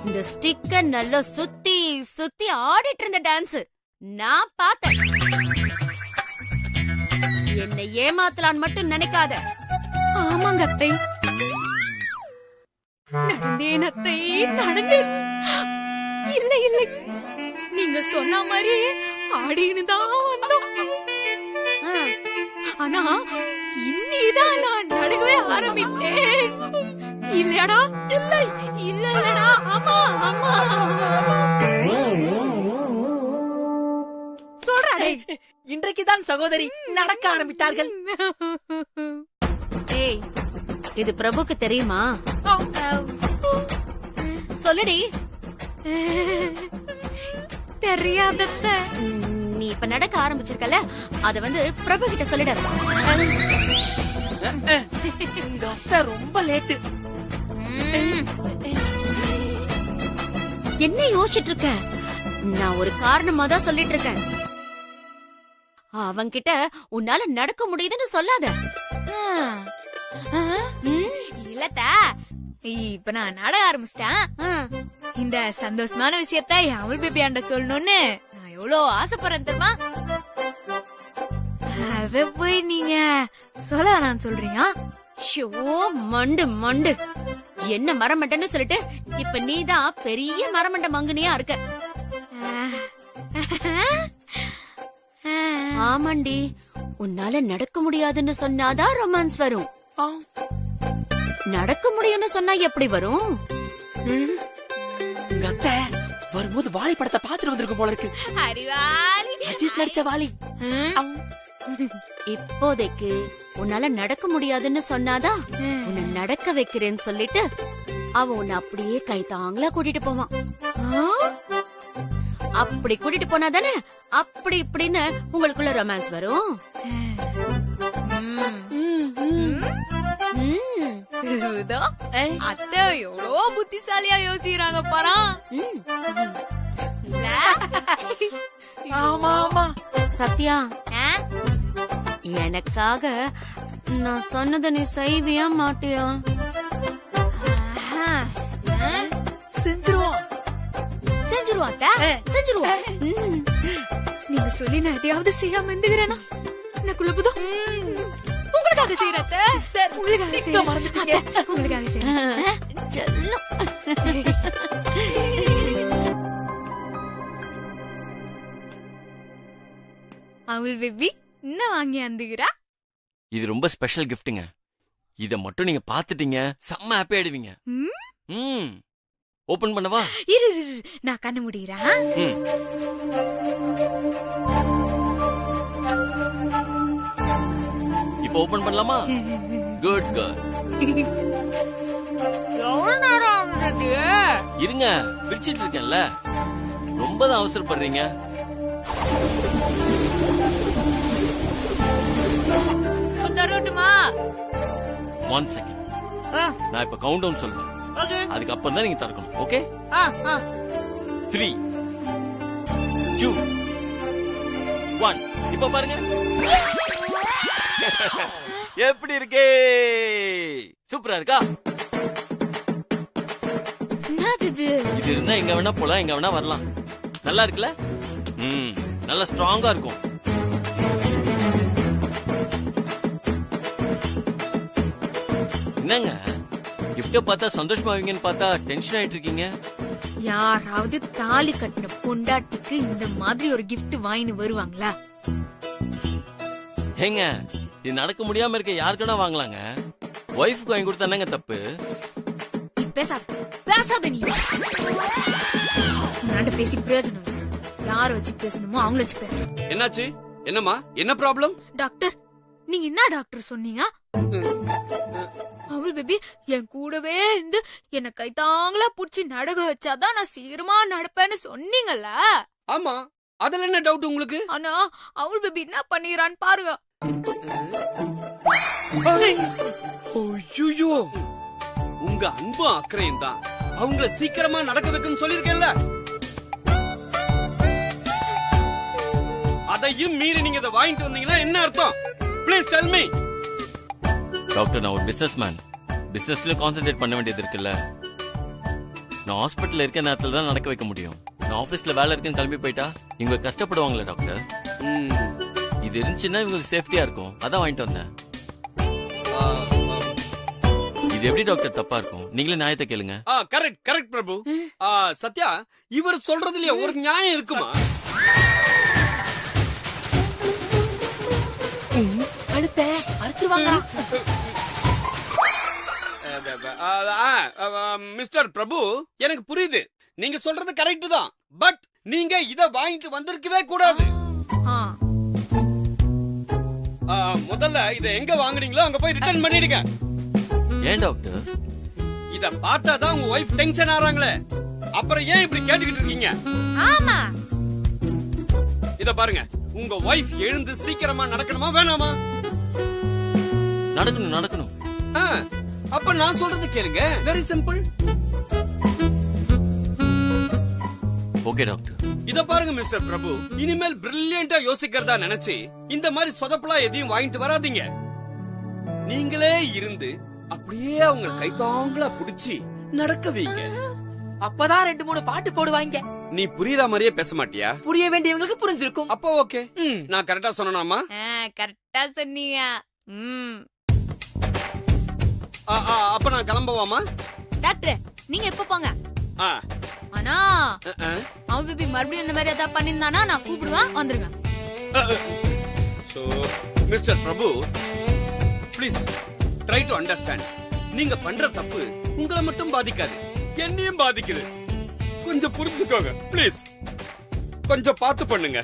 இந்த ஸ்டிக்க நல்லா சுத்தி சுத்தி ஆடிட்டு இருந்த டான்ஸ் நான் பார்த்தேன். என்னை ஏமாத்தலான்னு மட்டும் நினைக்காத. ஆமாங்க அத்தை, நடந்தேன் அத்தை, நடந்தேன். இல்லை இல்லை, நீங்க சொன்ன மாதிரி ஆடின்னு தான் வந்தோம். ஆனா இன்னிதான் நான் நடக்கவே ஆரம்பித்தேன். இல்லடா, இல்லை இல்லடா, ஆமா ஆமா சொல்றாடே. இன்றைக்குதான் சகோதரி நடக்க ஆரம்பித்தார்கள். ஏய், இது பிரபுக்கு தெரியுமா? சொல்லுடி. தெரியாதத்த. நீ இப்ப நடக்க ஆரம்பிச்சிருக்கல, அத வந்து பிரபு கிட்ட சொல்லிட. ரொம்ப லேட்டு. என்ன யோசிச்சுட்டு இருக்க? நான் ஒரு காரணமா தான் சொல்லிட்டு இருக்கேன். அவன்கிட்ட உன்னால நடக்க முடியுதுன்னு சொல்லாத. இல்லத்தா, இப்ப நான் நட ஆரம்பிச்சிட்டேன். இந்த சந்தோஷமான விஷயத்த அமுல் பேபி ஆண்ட சொல்லணும்னு நான் எவ்வளவு ஆசைப்படுறேன் தெரியுமா? அத போய் நீங்க சொல்ல நான் சொல்றீங்க? ஷோ, மண்டு மண்டு. என்ன மரமண்டன்னு சொல்லிட்டு இப்ப நீதான் பெரிய மரமண்ட மங்குனியா இருக்க. ஆமாண்டி, உன்னால நடக்க முடியாதுன்னு சொன்னாதான் ரொமான்ஸ் வரும். நடக்க முடியும்னு சொன்னா எப்படி வரும்? கத்த வரும்போது வாலி படத்தை பாத்துட்டு வந்திருக்கும் போல இருக்கு. அறிவாளி அஜித் நடிச்ச வாலி. இப்போதைக்கு உன்னால நடக்க முடியாதுன்னு சொன்னாதான் உன்னை நடக்க வைக்கிறேன்னு சொல்லிட்டு அவன் உன்னை அப்படியே கை தாங்களா கூட்டிட்டு போவான். அப்படி கூட்டிட்டு போனாதானே அப்படி இப்படின்னு உங்களுக்குள்ள ரொமான்ஸ் வரும். அத்தை எவ்வளோ புத்திசாலியா யோசிக்கிறாங்க பாரா. ஆமா ஆமா. சத்யா, எனக்காக நான் சொன்னதை நீ செய்வியா மாட்டியா? செஞ்சிருவோம் செஞ்சிருவோம் அத்தை, செஞ்சிருவோம். நீங்க சொல்லி நான் எதையாவது செய்யாம இருந்துக்கிறேனா? எனக்குள்ள புதும் உங்களுக்காக செய்யற அத்தை, உங்களுக்காக செய்யற, உங்களுக்காக செய்யற. அமுல் பேபி என்ன வாங்கி வந்துகிறா? இது ரொம்ப ஸ்பெஷல் கிஃப்ட்டுங்க. இத மட்டும் நீங்க பாத்துட்டீங்க செம்ம ஹாப்பி ஆயிடுவீங்க. ஓபன் பண்ணவா? இரு நான் கண்ண முடியறேன். இப்போ ஓபன் பண்ணலாமா? Good girl. எவ்வளவு நேரம் ஆகுது? இருங்க, பிரிச்சிட்டு இருக்கேன்ல. ரொம்ப தான் அவசரப்படுறீங்க. தரட்டுமா? 1 செகண்ட். நான் இப்ப கவுண்ட் டவுன் சொல்றேன். அதுக்கப்புறம் தான் நீங்க திறக்கணும். ஓகே? 3 2 1. இப்ப பாருங்க. எப்படி இருக்கே? சூப்பரா இருக்கா? என்னது? இது இருந்தா எங்க வேணா போலாம், எங்க வேணா வரலாம். நல்லா இருக்குல்ல? நல்லா ஸ்ட்ராங்கா இருக்கும். என்னங்க கிஃப்ட பார்த்தா சந்தோஷமாவீங்கன்னு பார்த்தா டென்ஷன் ஆயிட்டு இருக்கீங்க? யாராவது தாலி கட்டின பொண்டாட்டிக்கு இந்த மாதிரி ஒரு கிஃப்ட் வாங்கிட்டு வருவாங்களா? ஏங்க இது நடக்க முடியாம இருக்க யாருக்குன்னா வாங்கலாங்க. ஒய்ஃப்க்கு வாங்கி கொடுத்தா என்னங்க தப்பு? பேசாத பேசாத. நீ நான் பேசி பிரயோஜனம். யார வச்சு பேசணுமோ அவங்கள வச்சு பேசுறேன். என்னாச்சு? என்னம்மா, என்ன ப்ராப்ளம்? டாக்டர், நீங்க என்ன டாக்டர் சொன்னீங்க? அவள் பேபி என் கூடவே இருந்து என்ன கைத்தாங்களா புடிச்சு நடக்க வச்சாதான் நான் சீக்கிரமா நடப்பேன்னு சொன்னீங்கல்ல. ஆமா, அதுல என்ன டவுட் உங்களுக்கு? ஆனா அவள் பேபி என்ன பண்ணிரான்னு பாருங்க. ஐயோ, உங்க அன்பும் அக்கறையும் தான் அவங்கள சீக்கிரமா நடக்க வைக்கணும்னு சொல்லிருக்கேன்ல. அதையும் மீறி நீங்க இதை வாங்கிட்டு வந்தீங்கன்னா என்ன அர்த்தம்? Please tell me. டாக்டர், நான் ஒரு பிசினஸ் மேன். பிசினஸ்ல கான்சென்ட்ரேட் பண்ண வேண்டியது இருக்குல்ல. நான் ஹாஸ்பிட்டல்ல இருக்க நேரத்துல தான் நடக்க வைக்க முடியும். நான் ஆபீஸ்ல வேலை இருக்குன்னு கிளம்பி போயிட்டா இவங்க கஷ்டப்படுவாங்களே டாக்டர். இது இருந்துச்சுன்னா இவங்களுக்கு சேஃப்டியா இருக்கும், அதான் வாங்கிட்டு வந்தேன். இது எப்படி டாக்டர் தப்பா இருக்கும்? நீங்களே நியாயத்தை கேளுங்க. கரெக்ட் கரெக்ட் பிரபு. சத்யா, இவர் சொல்றதுலயே ஒரு நியாயம் இருக்குமா? அடுத்த அறுத்துருவாங்க. மிஸ்டர் பிரபு, எனக்கு புரியுது, நீங்க சொல்றது கரெக்ட் தான். பட் நீங்க இத வாங்கிட்டு வந்திருக்கவே கூடாது. முதல்ல இத எங்க வாங்குனீங்களோ அங்க போய் ரிட்டர்ன் பண்ணிடுங்க. ஏன் டாக்டர்? இத பார்த்தாதான் உங்க வைஃப் டென்ஷன் ஆறாங்களே, அப்புறம் ஏன் இப்படி கேட்டுக்கிட்டு இருக்கீங்க? ஆமா, இத பாருங்க, உங்க வைஃப் எழுந்து சீக்கிரமா நடக்கணுமா வேணாமா? நடக்கணும் நடக்கணும். அப்ப நான் சொல்றது கேளுங்க, வெரி சிம்பிள். Okay doctor. இத பாருங்க மிஸ்டர் பிரபு, இனிமேல் பிரில்லியண்டா யோசிக்கிறதா நினைச்சு இந்த மாதிரி சொதப்பலா எதையும் வாங்கிட்டு வராதீங்க. நீங்களே இருந்து அப்படியே அவங்க கைத்தாங்களா புடிச்சு நடக்க வைங்க. அப்பதான் 2-3 பாட்டு போடுவாங்க. நீ புரியற மாதிரியே பேச மாட்டியா? புரிய வேண்டியவங்களுக்கு புரிஞ்சிருக்கும். அப்போ ஓகே, நான் கரெக்டா சொன்னாமா? கரெக்டா சொன்னீங்க. அப்ப நான் கிளம்பவாமா? டாக்டர், நீங்க எப்ப போங்க. ஆனா அவள் பேபி மறுபடியும் இந்த மாதிரி ஏதாவது பண்ணிருந்தானா நான் கூப்பிடுவேன், வந்துருங்க. Mister Prabhu, please try to understand. நீங்க பண்ற தப்பு உங்களை மட்டும் பாதிக்காது, என்னையும் பாதிக்குது. கொஞ்சம் புரிஞ்சுக்கோங்க ப்ளீஸ். கொஞ்சம் பார்த்து பண்ணுங்க.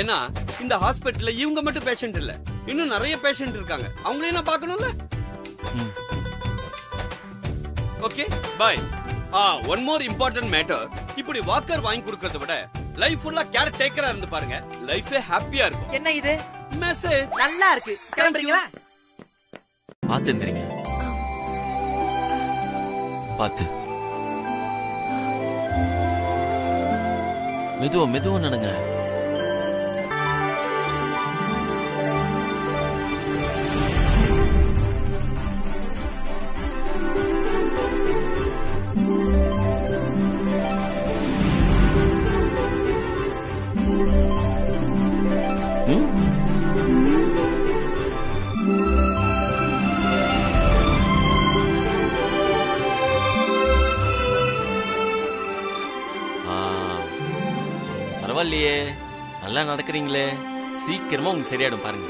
ஏன்னா இந்த ஹாஸ்பிட்டல்ல இவங்க மட்டும் பேஷண்ட் இல்ல, இன்னும் நிறைய பேஷண்ட் இருக்காங்க. அவங்களையும் நான் பார்க்கணும்ல. Okay, bye. One more important matter. இப்படி வாக்கர் வாங்கி கொடுக்கறத விட லைஃப் ஃபுல்லா கேர் டேக்கரா இருந்து பாருங்க, லைஃபே ஹாப்பியா இருக்கும். என்ன இது மெசேஜ்? நல்லா இருக்கு. கிளம்புறீங்களா? பாத்து எந்திரிங்க. பாத்து மெதுவா மெதுவா நடங்க. பரவாயில்லையே, நல்லா நடக்கிறீங்களே. சீக்கிரமா உங்களுக்கு சரியாயிடும் பாருங்க.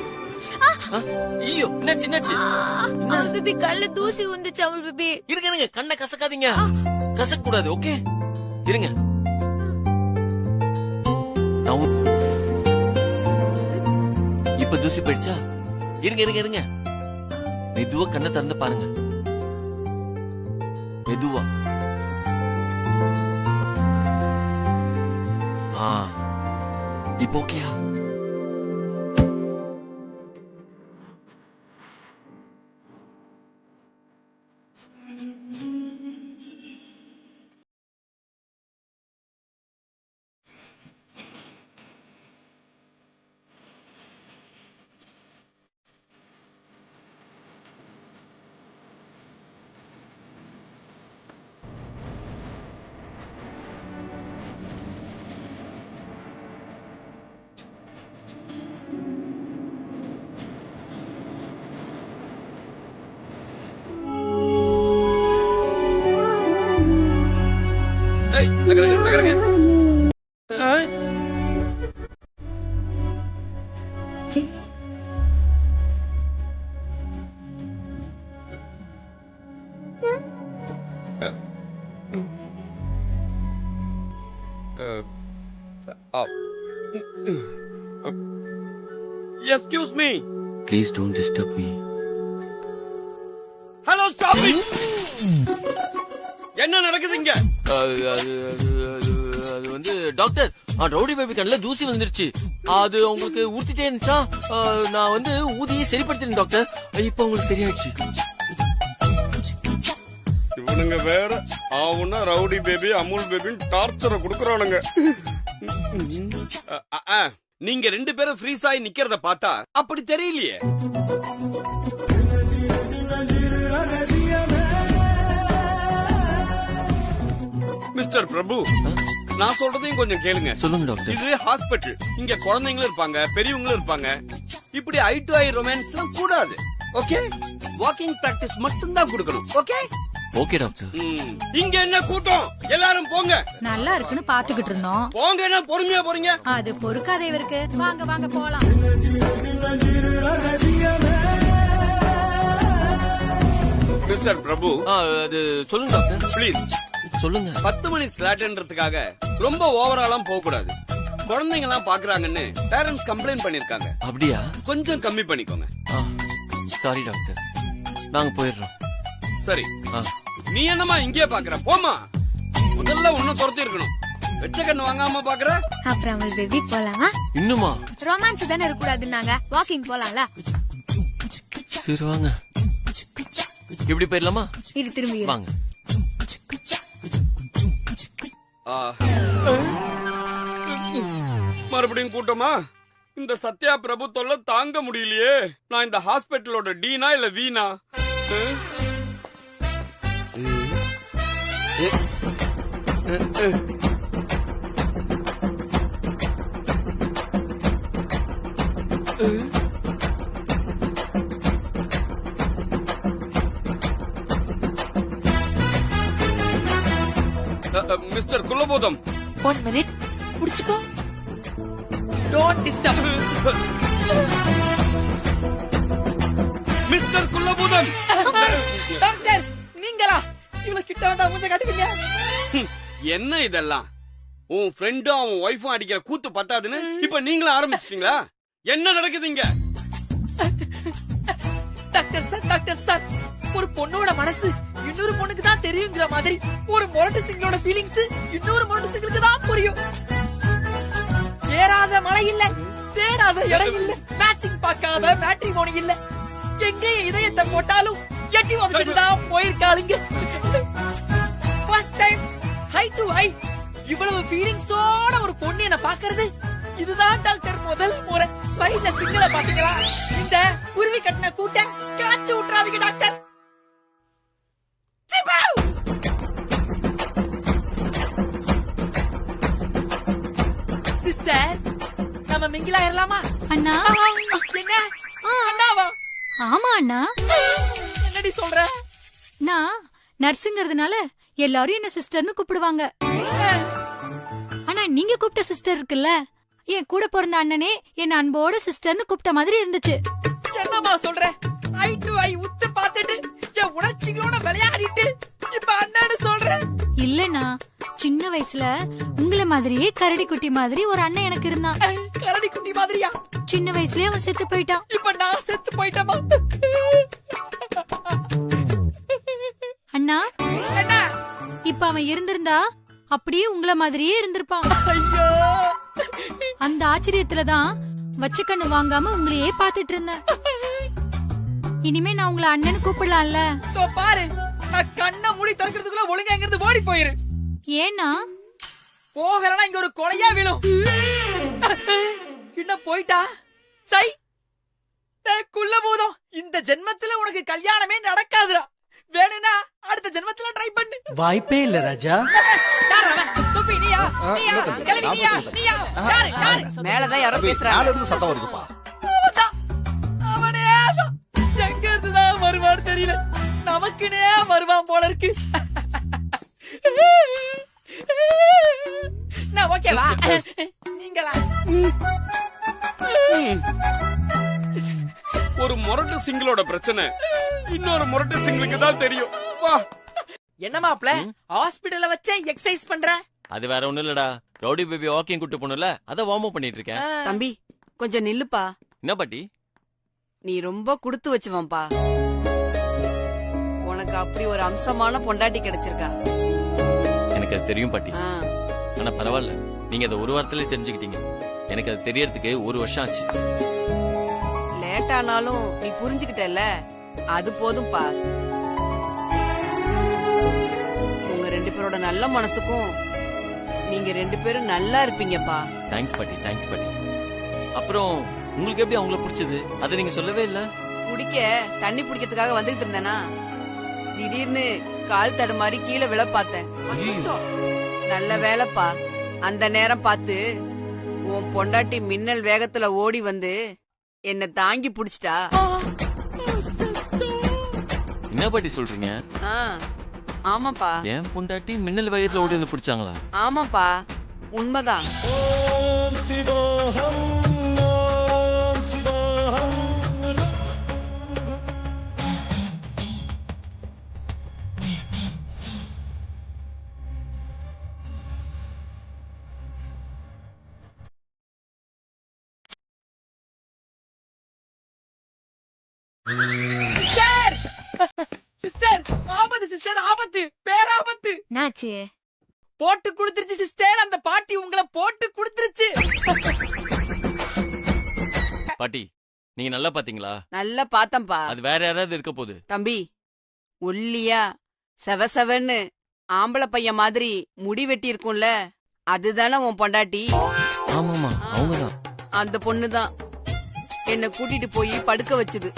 ஐயோ, என்னாச்சு என்னாச்சு? அவள் பேபி கல்ல தூசி வந்துச்சு. அவள் பேபி இருங்க இருங்க, கண்ணை கசக்காதீங்க. கசக்க கூடாது, ஓகே? இருங்க. இப்ப தூசி போயிடுச்சா? இருங்க இருங்க இருங்க, மெதுவா கண்ணை திறந்து பாருங்க. மெதுவா. இப்ப ஓகேயா? Excuse me. Please don't disturb me. stop it? என்ன நடக்குது இங்க? அது வந்து டாக்டர், ரவுடி பேபி கண்ணுல தூசி வந்துருச்சு. அது உங்களுக்கு ஊத்திட்டே இருந்துச்சா, நான் வந்து ஊதியை சரிப்படுத்தினேன் டாக்டர். இப்ப உங்களுக்கு சரியாயிடுச்சு. இவனுங்க வேற ஆவுன்னா ரவுடி பேபி அமுல் பேபின்னு டார்ச்சரை குடுக்கறானுங்க. நீங்க 2 பேரும் ஃப்ரீஸ் ஆகி நிக்கிறத பார்த்தா அப்படி தெரியலையே. மிஸ்டர் பிரபு, நான் சொல்றதையும் கொஞ்சம் கேளுங்க. சொல்லுங்க டாக்டர். இது ஹாஸ்பிட்டல். இங்க குழந்தைங்களும் இருப்பாங்க, பெரியவங்களும் இருப்பாங்க. இப்படி ஐ டு ஐ ரொமான்ஸ் எல்லாம் கூடாது. ஓகே, வாக்கிங் பிராக்டிஸ் மட்டும் தான் கொடுக்கணும். Okay okay doctor. இங்க என்ன கூட்டம்? எல்லாரும் போங்க. நல்லா இருக்குன்னு பாத்துக்கிட்டு இருந்தோம். போங்க, என்ன பொறுமையா போறீங்க? அது பொறுக்காத இவருக்கு. வாங்க வாங்க போலாம். மிஸ்டர் பிரபு, அது சொல்லுங்க டாக்டர். ப்ளீஸ் சொல்லுங்க. 10 மணி ஸ்லாட்ன்றதுக்காக ரொம்ப ஓவராலாம் போக கூடாது. குழந்தைங்க எல்லாம் பாக்குறாங்கன்னு பேரண்ட்ஸ் கம்ப்ளைண்ட் பண்ணிருக்காங்க. அப்படியா? கொஞ்சம் கம்மி பண்ணிக்கோங்க. சாரி டாக்டர், நாங்க போயிடுறோம். சரி, நீ என்னமா இங்கே பாக்குற? போமா, முதல்ல உன்ன துரத்தி இருக்கணும். வெச்ச கண்ணு வாங்காம பாக்குற. அப்புறம் அவள் பேபி போலாமா? இன்னுமா ரொமான்ஸ் தானே இருக்க கூடாதுன்னாங்க. வாக்கிங் போலாம்ல. சரி வாங்க. இப்படி போயிடலாமா? இது திரும்பி வாங்க. மறுபடியும் கூட்டமா? இந்த சத்யா பிரபு தொல்லை தாங்க முடியலையே. நான் இந்த ஹாஸ்பிட்டலோட டீனா இல்ல வீணா? மிஸ்டர் குலபோதம், 1 minute புடிச்சுக்கோ. Don't disturb. Mister Kulapotham. Doctor, நீங்களா? இவ்வளவு கிட்ட வந்தா மூஞ்ச காட்டுவீங்க? என்ன இதெல்லாம்? உன் ஃப்ரெண்டும் அவன் ஒய்ஃபும் அடிக்கிற கூத்து பத்தாதுன்னு இப்ப நீங்களும் ஆரம்பிச்சிட்டீங்களா? என்ன நடக்குது இங்க? டாக்டர் சார், ஒரு பொண்ணோட மனசு இன்னொரு பொண்ணுக்கு தான் தெரியுங்கிற மாதிரி ஒரு மொரட்டு சிங்களோட ஃபீலிங்ஸ் இன்னொரு மொரட்டு சிங்களுக்கு தான் புரியும். ஏறாத மலை இல்ல, தேடாத இடம் இல்ல, மேட்சிங் பார்க்காத மேட்ரிமோனி இல்ல. எங்க இதயத்தை போட்டாலும் எட்டி வந்துட்டு தான் போயிருக்காளுங்க. First time hi to hi இவ்வளவு ஃபீலிங்ஸோட ஒரு பொண்ணு என்ன பாக்குறது இதுதான் டாக்டர் முதல் முறை. சைடுல சிங்கள பாத்தீங்களா? இந்த குருவி கட்டின கூட்ட காய்ச்சி விட்டுறாதீங்க டாக்டர். சிஸ்டர், நம்ம மிங்கிலா ஏறலாமா? அண்ணா. என்ன அண்ணாவா? ஆமா அண்ணா. என்னடி சொல்ற? நான் நர்ஸுங்கிறதுனால எல்லாரும் என்ன சிஸ்டர்னு கூப்பிடுவாங்க. ஆனா நீங்க கூப்பிட்ட சிஸ்டர் இருக்குல்ல, என் கூட பிறந்த அண்ணனே என்ன அன்போட சிஸ்டர்னு கூப்பிட்ட மாதிரி இருந்துச்சு. என்னமா சொல்ற? ஐ டு ஐ உத்து பார்த்துட்டு என் உணர்ச்சிகளோட விளையாடிட்டு இப்ப அண்ணன்னு சொல்ற? இல்லனா சின்ன வயசுல உங்கள மாதிரியே கரடி குட்டி மாதிரி ஒரு அண்ணன் எனக்கு இருந்தான். கரடி குட்டி மாதிரியா? சின்ன வயசுலயே அவன் செத்து போயிட்டான். இப்ப நான் செத்து போயிட்டமா? அண்ணா, இப்ப அவன் இருந்திருந்தா அப்படியே உங்கள மாதிரியே இருந்திருப்பான். அந்த ஆச்சரியத்துலதான் வச்ச கண்ணு வாங்காம உங்களையே பாத்துட்டு இருந்தேன். இனிமே நான் உங்களை அண்ணன் கூப்பிடலாம்ல? பாரு, நான் கண்ணை மூடி திறக்கிறதுக்குள்ள ஒழுங்கா இங்கிருந்து ஓடி போயிரு. ஏன்னா போகலன்னா இங்க ஒரு கொலையா விழும். என்ன போயிட்டா? சை குள்ள போதும். இந்த ஜென்மத்துல உனக்கு கல்யாணமே நடக்காதுடா. வேணும்னா அடுத்த ஜென்மத்துல ட்ரை பண்ணு. வாய்ப்பே இல்ல ராஜா. மேலதான் யாரோ பேசுறாங்க. மேல இருந்து சத்தம் வருதுப்பா. அவனே எங்க இருந்துதான் வருவான்னு தெரியல. நமக்குனே வருவான் போல இருக்கு. நான் ஓகேவா? நீங்களா? ஒரு முரட்டு சிங்களோட பிரச்சனை இன்னொரு முரட்டு சிங்களுக்கு தான் தெரியும். வா. என்ன மாப்ள, ஹாஸ்பிடல்ல வச்சே எக்ஸசைஸ் பண்ற? அது வேற ஒண்ணும் இல்லடா, ரவுடி பேபி வாக்கிங் கூட்டு போனல, அத வார்ம் அப் பண்ணிட்டு இருக்கேன். தம்பி கொஞ்சம் நில்லுப்பா. என்ன பாட்டி? நீ ரொம்ப குடுத்து வச்சுவன்பா. உனக்கு உனக்கு அப்படி ஒரு அம்சமான பொண்டாட்டி கிடைச்சிருக்கா. எனக்கு அது தெரியும் பாட்டி. ஆனா பரவாயில்ல, நீங்க அதை ஒரு வாரத்திலே தெரிஞ்சுக்கிட்டீங்க. எனக்கு அது தெரியறதுக்கு 1 வருஷம் ஆச்சு. லேட் ஆனாலும் நீ புரிஞ்சுக்கிட்டல, அது போதும்பா. உங்க 2 பேரோட நல்ல மனசுக்கும் நீங்க 2 பேரும் நல்லா இருப்பீங்கப்பா. தேங்க்ஸ் பாட்டி, தேங்க்ஸ் பாட்டி. அப்புறம் உங்களுக்கு எப்படி அவங்கள பிடிச்சது? அதை நீங்க சொல்லவே இல்ல. குடிக்க தண்ணி பிடிக்கிறதுக்காக வந்துகிட்டு இருந்தேனா, திடீர்னு கால் தடுமாறி கீழே விழ பார்த்தேன். நல்ல வேலைப்பா, அந்த நேரம் பார்த்து உன் பொண்டாட்டி மின்னல் வேகத்துல ஓடி வந்து என்ன தாங்கி புடிச்சிட்டா. என்ன பாட்டி சொல்றீங்க? ஆமாப்பா. என் பொண்டாட்டி மின்னல் வேகத்துல ஓடி வந்து பிடிச்சாங்களா? ஆமாப்பா, உண்மைதான். சிஸ்டர், ஆபத்து சிஸ்டர், ஆபத்து, பேராபத்து. என்னாச்சு? போட்டு குடுத்துருச்சு சிஸ்டர், அந்த பாட்டி உங்களை போட்டு குடுத்துருச்சு. பாட்டி, நீங்க நல்லா பாத்தீங்களா? நல்லா பார்த்தம்பா. அது வேற யாராவது இருக்க போகுது. தம்பி, ஒல்லியா செவசெவன்னு ஆம்பளை பையன் மாதிரி முடி வெட்டி இருக்கும்ல, அதுதானே உன் பொண்டாட்டி? ஆமாமா, அவங்கதான். அந்த பொண்ணுதான் என்ன கூட்டிட்டு போய் படுக்க வச்சது.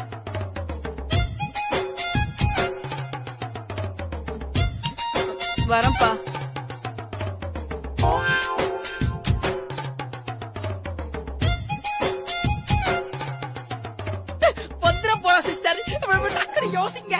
வரம்பா. வந்துட போற சிஸ்டர், டக்குனு யோசிங்க.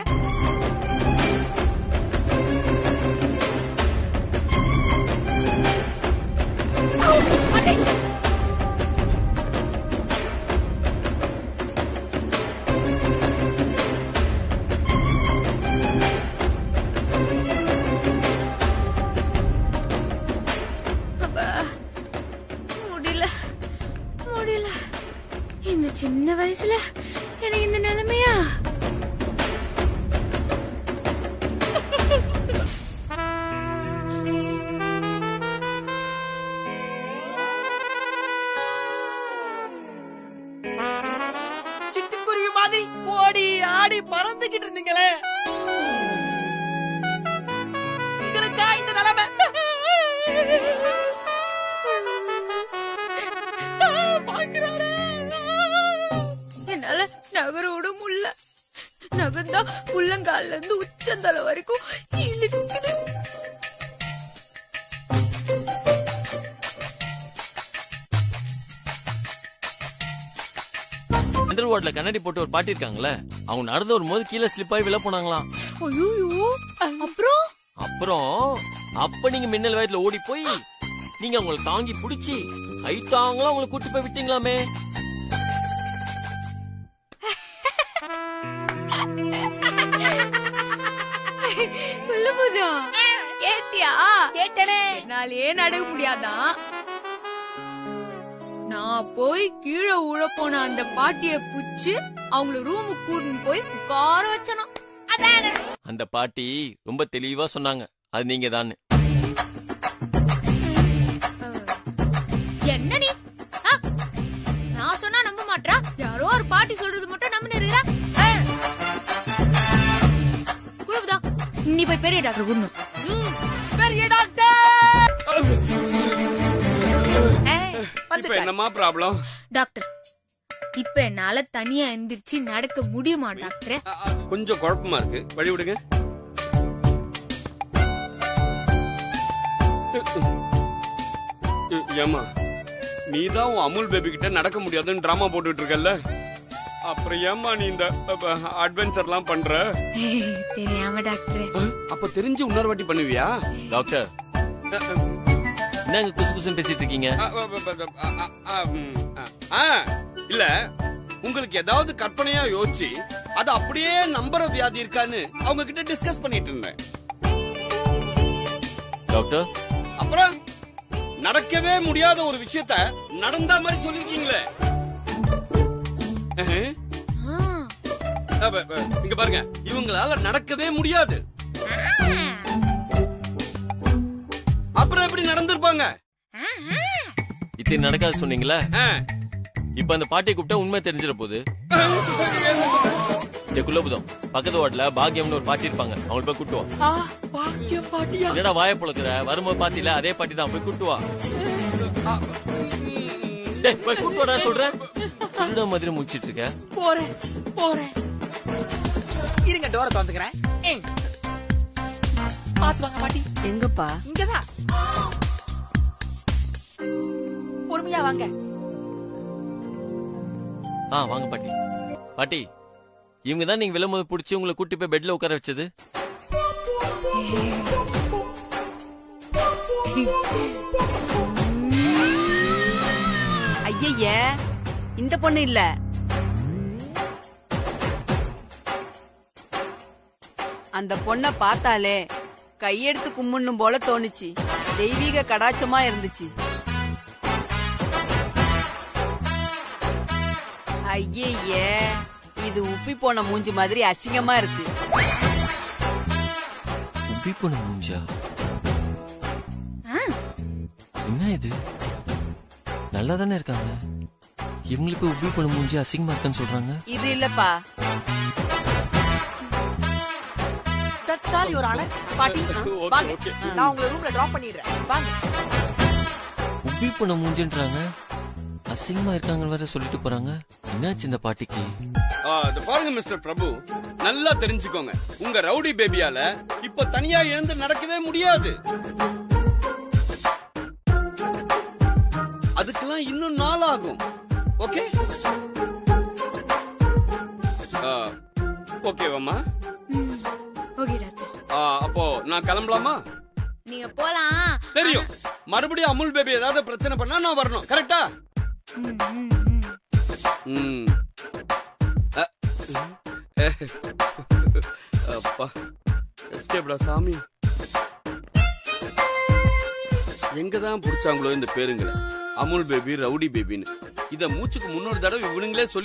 முடியல. இந்த சின்ன வயசுல எனக்கு இந்த நிலைமையா? சிட்டுக்குருவி மாதிரி ஓடி ஆடி பறந்துகிட்டு இருந்தீங்களே, உங்களுக்கா இந்த நிலைமை? என்னால நகர விட முடியல. நகர்ந்தா உள்ளங்கால்ல இருந்து உச்சந்தலை வரைக்கும் இழுக்குது. அண்டர் வார்ட்ல கண்ணாடி போட்டு ஒரு பாட்டி இருக்காங்களே, அவங்க நடந்து வரும்போது கீழே ஸ்லிப் ஆகி விழ போனாங்களாம். ஐயோ, அப்புறம் அப்ப நீங்க மின்னல் வேகத்துல ஓடி போய் நீங்க அவங்களை தாங்கி பிடிச்சி ஹைட்டாங்களா அவங்களை கூட்டி போய் விட்டீங்களாமே. கேட்டியா? கேட்டனே. என்னாலே நடக்க முடியாதான். நான் போய் கீழே உழ போன அந்த பாட்டிய புடிச்சு அவங்கள ரூமுக்கு கூட்டின்னு போய் உட்கார வச்சனா. அந்த பாட்டி ரொம்ப தெளிவா சொன்னாங்க, அது நீங்க தான். என்ன நீ? நான் சொன்னா நம்ப மாட்டா? யாரோ ஒரு பாட்டி சொல்றது மட்டும் நம்ப இருக்கிறா. குருபதா, நீ போய் பெரிய டாக்டர் கூடணும். பெரிய டாக்டர். இப்ப என்னமா ப்ராப்ளம்? டாக்டர், இப்ப என்னால தனியா எந்திரிச்சு நடக்க முடியுமா டாக்டர்? கொஞ்சம் குழப்பமா இருக்கு, வழி விடுங்க. ஏமா, நீதான் உன் அமுல் பேபி கிட்ட நடக்க முடியாதுன்னு டிராமா போட்டுட்டு இருக்கல்ல, அப்புறம் ஏமா நீ இந்த அட்வென்ச்சர்லாம் பண்ற? தெரியாம டாக்டர். அப்ப தெரிஞ்சு இன்னொரு வாட்டி பண்ணுவியா? டாக்டர், என்னங்க குசு குசுன்னு பேசிட்டு இருக்கீங்க? இல்ல, உங்களுக்கு ஏதாவது கற்பனையா யோசிச்சு அது அப்படியே நம்புற வியாதி இருக்கான்னு அவங்க கிட்ட டிஸ்கஸ் பண்ணிட்டு இருந்தேன். டாக்டர், அப்புறம் நடக்கவே முடியாத ஒரு விஷயத்த நடந்த மாதிரி சொல்லிருக்கீங்களே. இங்க பாருங்க, இவங்களால நடக்கவே முடியாது. அப்புறம் எப்படி நடந்திருப்பாங்க? இத்தனை நடக்காது சொன்னீங்களா? இப்ப அந்த பாட்டியை கூப்பிட்டா உண்மை தெரிஞ்சிட போகுது. குலபுதம் பக்கத்து வார்டுல பாக்கியம்னு ஒரு பாட்டி இருப்பாங்க, அவங்களை போய் கூட்டுவா. என்னடா வாய பொழக்கிற? வரும்போது பாத்தில அதே பாட்டி தான், போய் கூட்டுவா. போய் கூட்டுவாடா சொல்றேன். இந்த மாதிரி முடிச்சிட்டு இருக்க. போறேன். இருங்க, டோரை திறந்துக்கிறேன். பாத்து வாங்க பாட்டி. எங்கப்பா? இங்கதான். பொறுமையா வாங்க. வாங்க பாட்டி. பாட்டி, இவங்க தான் நீங்க விழும்போது புடிச்சு உங்களை கூட்டி போய் பெட்ல உட்கார வச்சது. ஐய, இந்த பொண்ணு இல்ல. அந்த பொண்ண பார்த்தாலே கையெடுத்து கும்பிடணும் போல தோணுச்சு. தெய்வீக கடாட்சமா இருந்துச்சு. ஐய, இது உப்பி போன மூஞ்சி மாதிரி அசிங்கமா இருக்கு. உப்பி போன மூஞ்சா? என்ன இது? நல்லா தானே இருக்காங்க. இவங்களுக்கு உப்பி போன மூஞ்சி அசிங்கமா இருக்குன்னு சொல்றாங்க. இது இல்லப்பா. That's all, Your Honor. பாட்டி, வாங்க. நான் உங்களை ரூம்ல டிராப் பண்ணிடுறேன். வாங்க. உப்பி போன மூஞ்சின்றாங்க, அசிங்கமா இருக்காங்க வேற சொல்லிட்டு போறாங்க. என்னாச்சு இந்த பாட்டிக்கு? பாருங்க மிஸ்டர் பிரபு, நல்லா தெரிஞ்சுக்கோங்க. உங்க ரவுடி பேபியால இப்ப தனியா எழுந்து நடக்கவே முடியாது. அதுக்கெல்லாம் இன்னும் நாள் ஆகும். ஓகே ஓகேவாம்மா? Okay doctor. அப்போ நான் கிளம்பலாமா? நீங்க போலாம். தெரியும், மறுபடியும் அமுல் பேபி ஏதாவது பிரச்சனை பண்ணா நான் வரணும். கரெக்டா? அப்பா, எஸ்கேப்டா சாமி. எங்கதான் புடிச்சாங்களோ இந்த பேருங்களை, அமுல் பேபி, ரவுடி பேபின்னு. இத மூச்சுக்கு 300 தடவை இவனுங்களே சொல்லி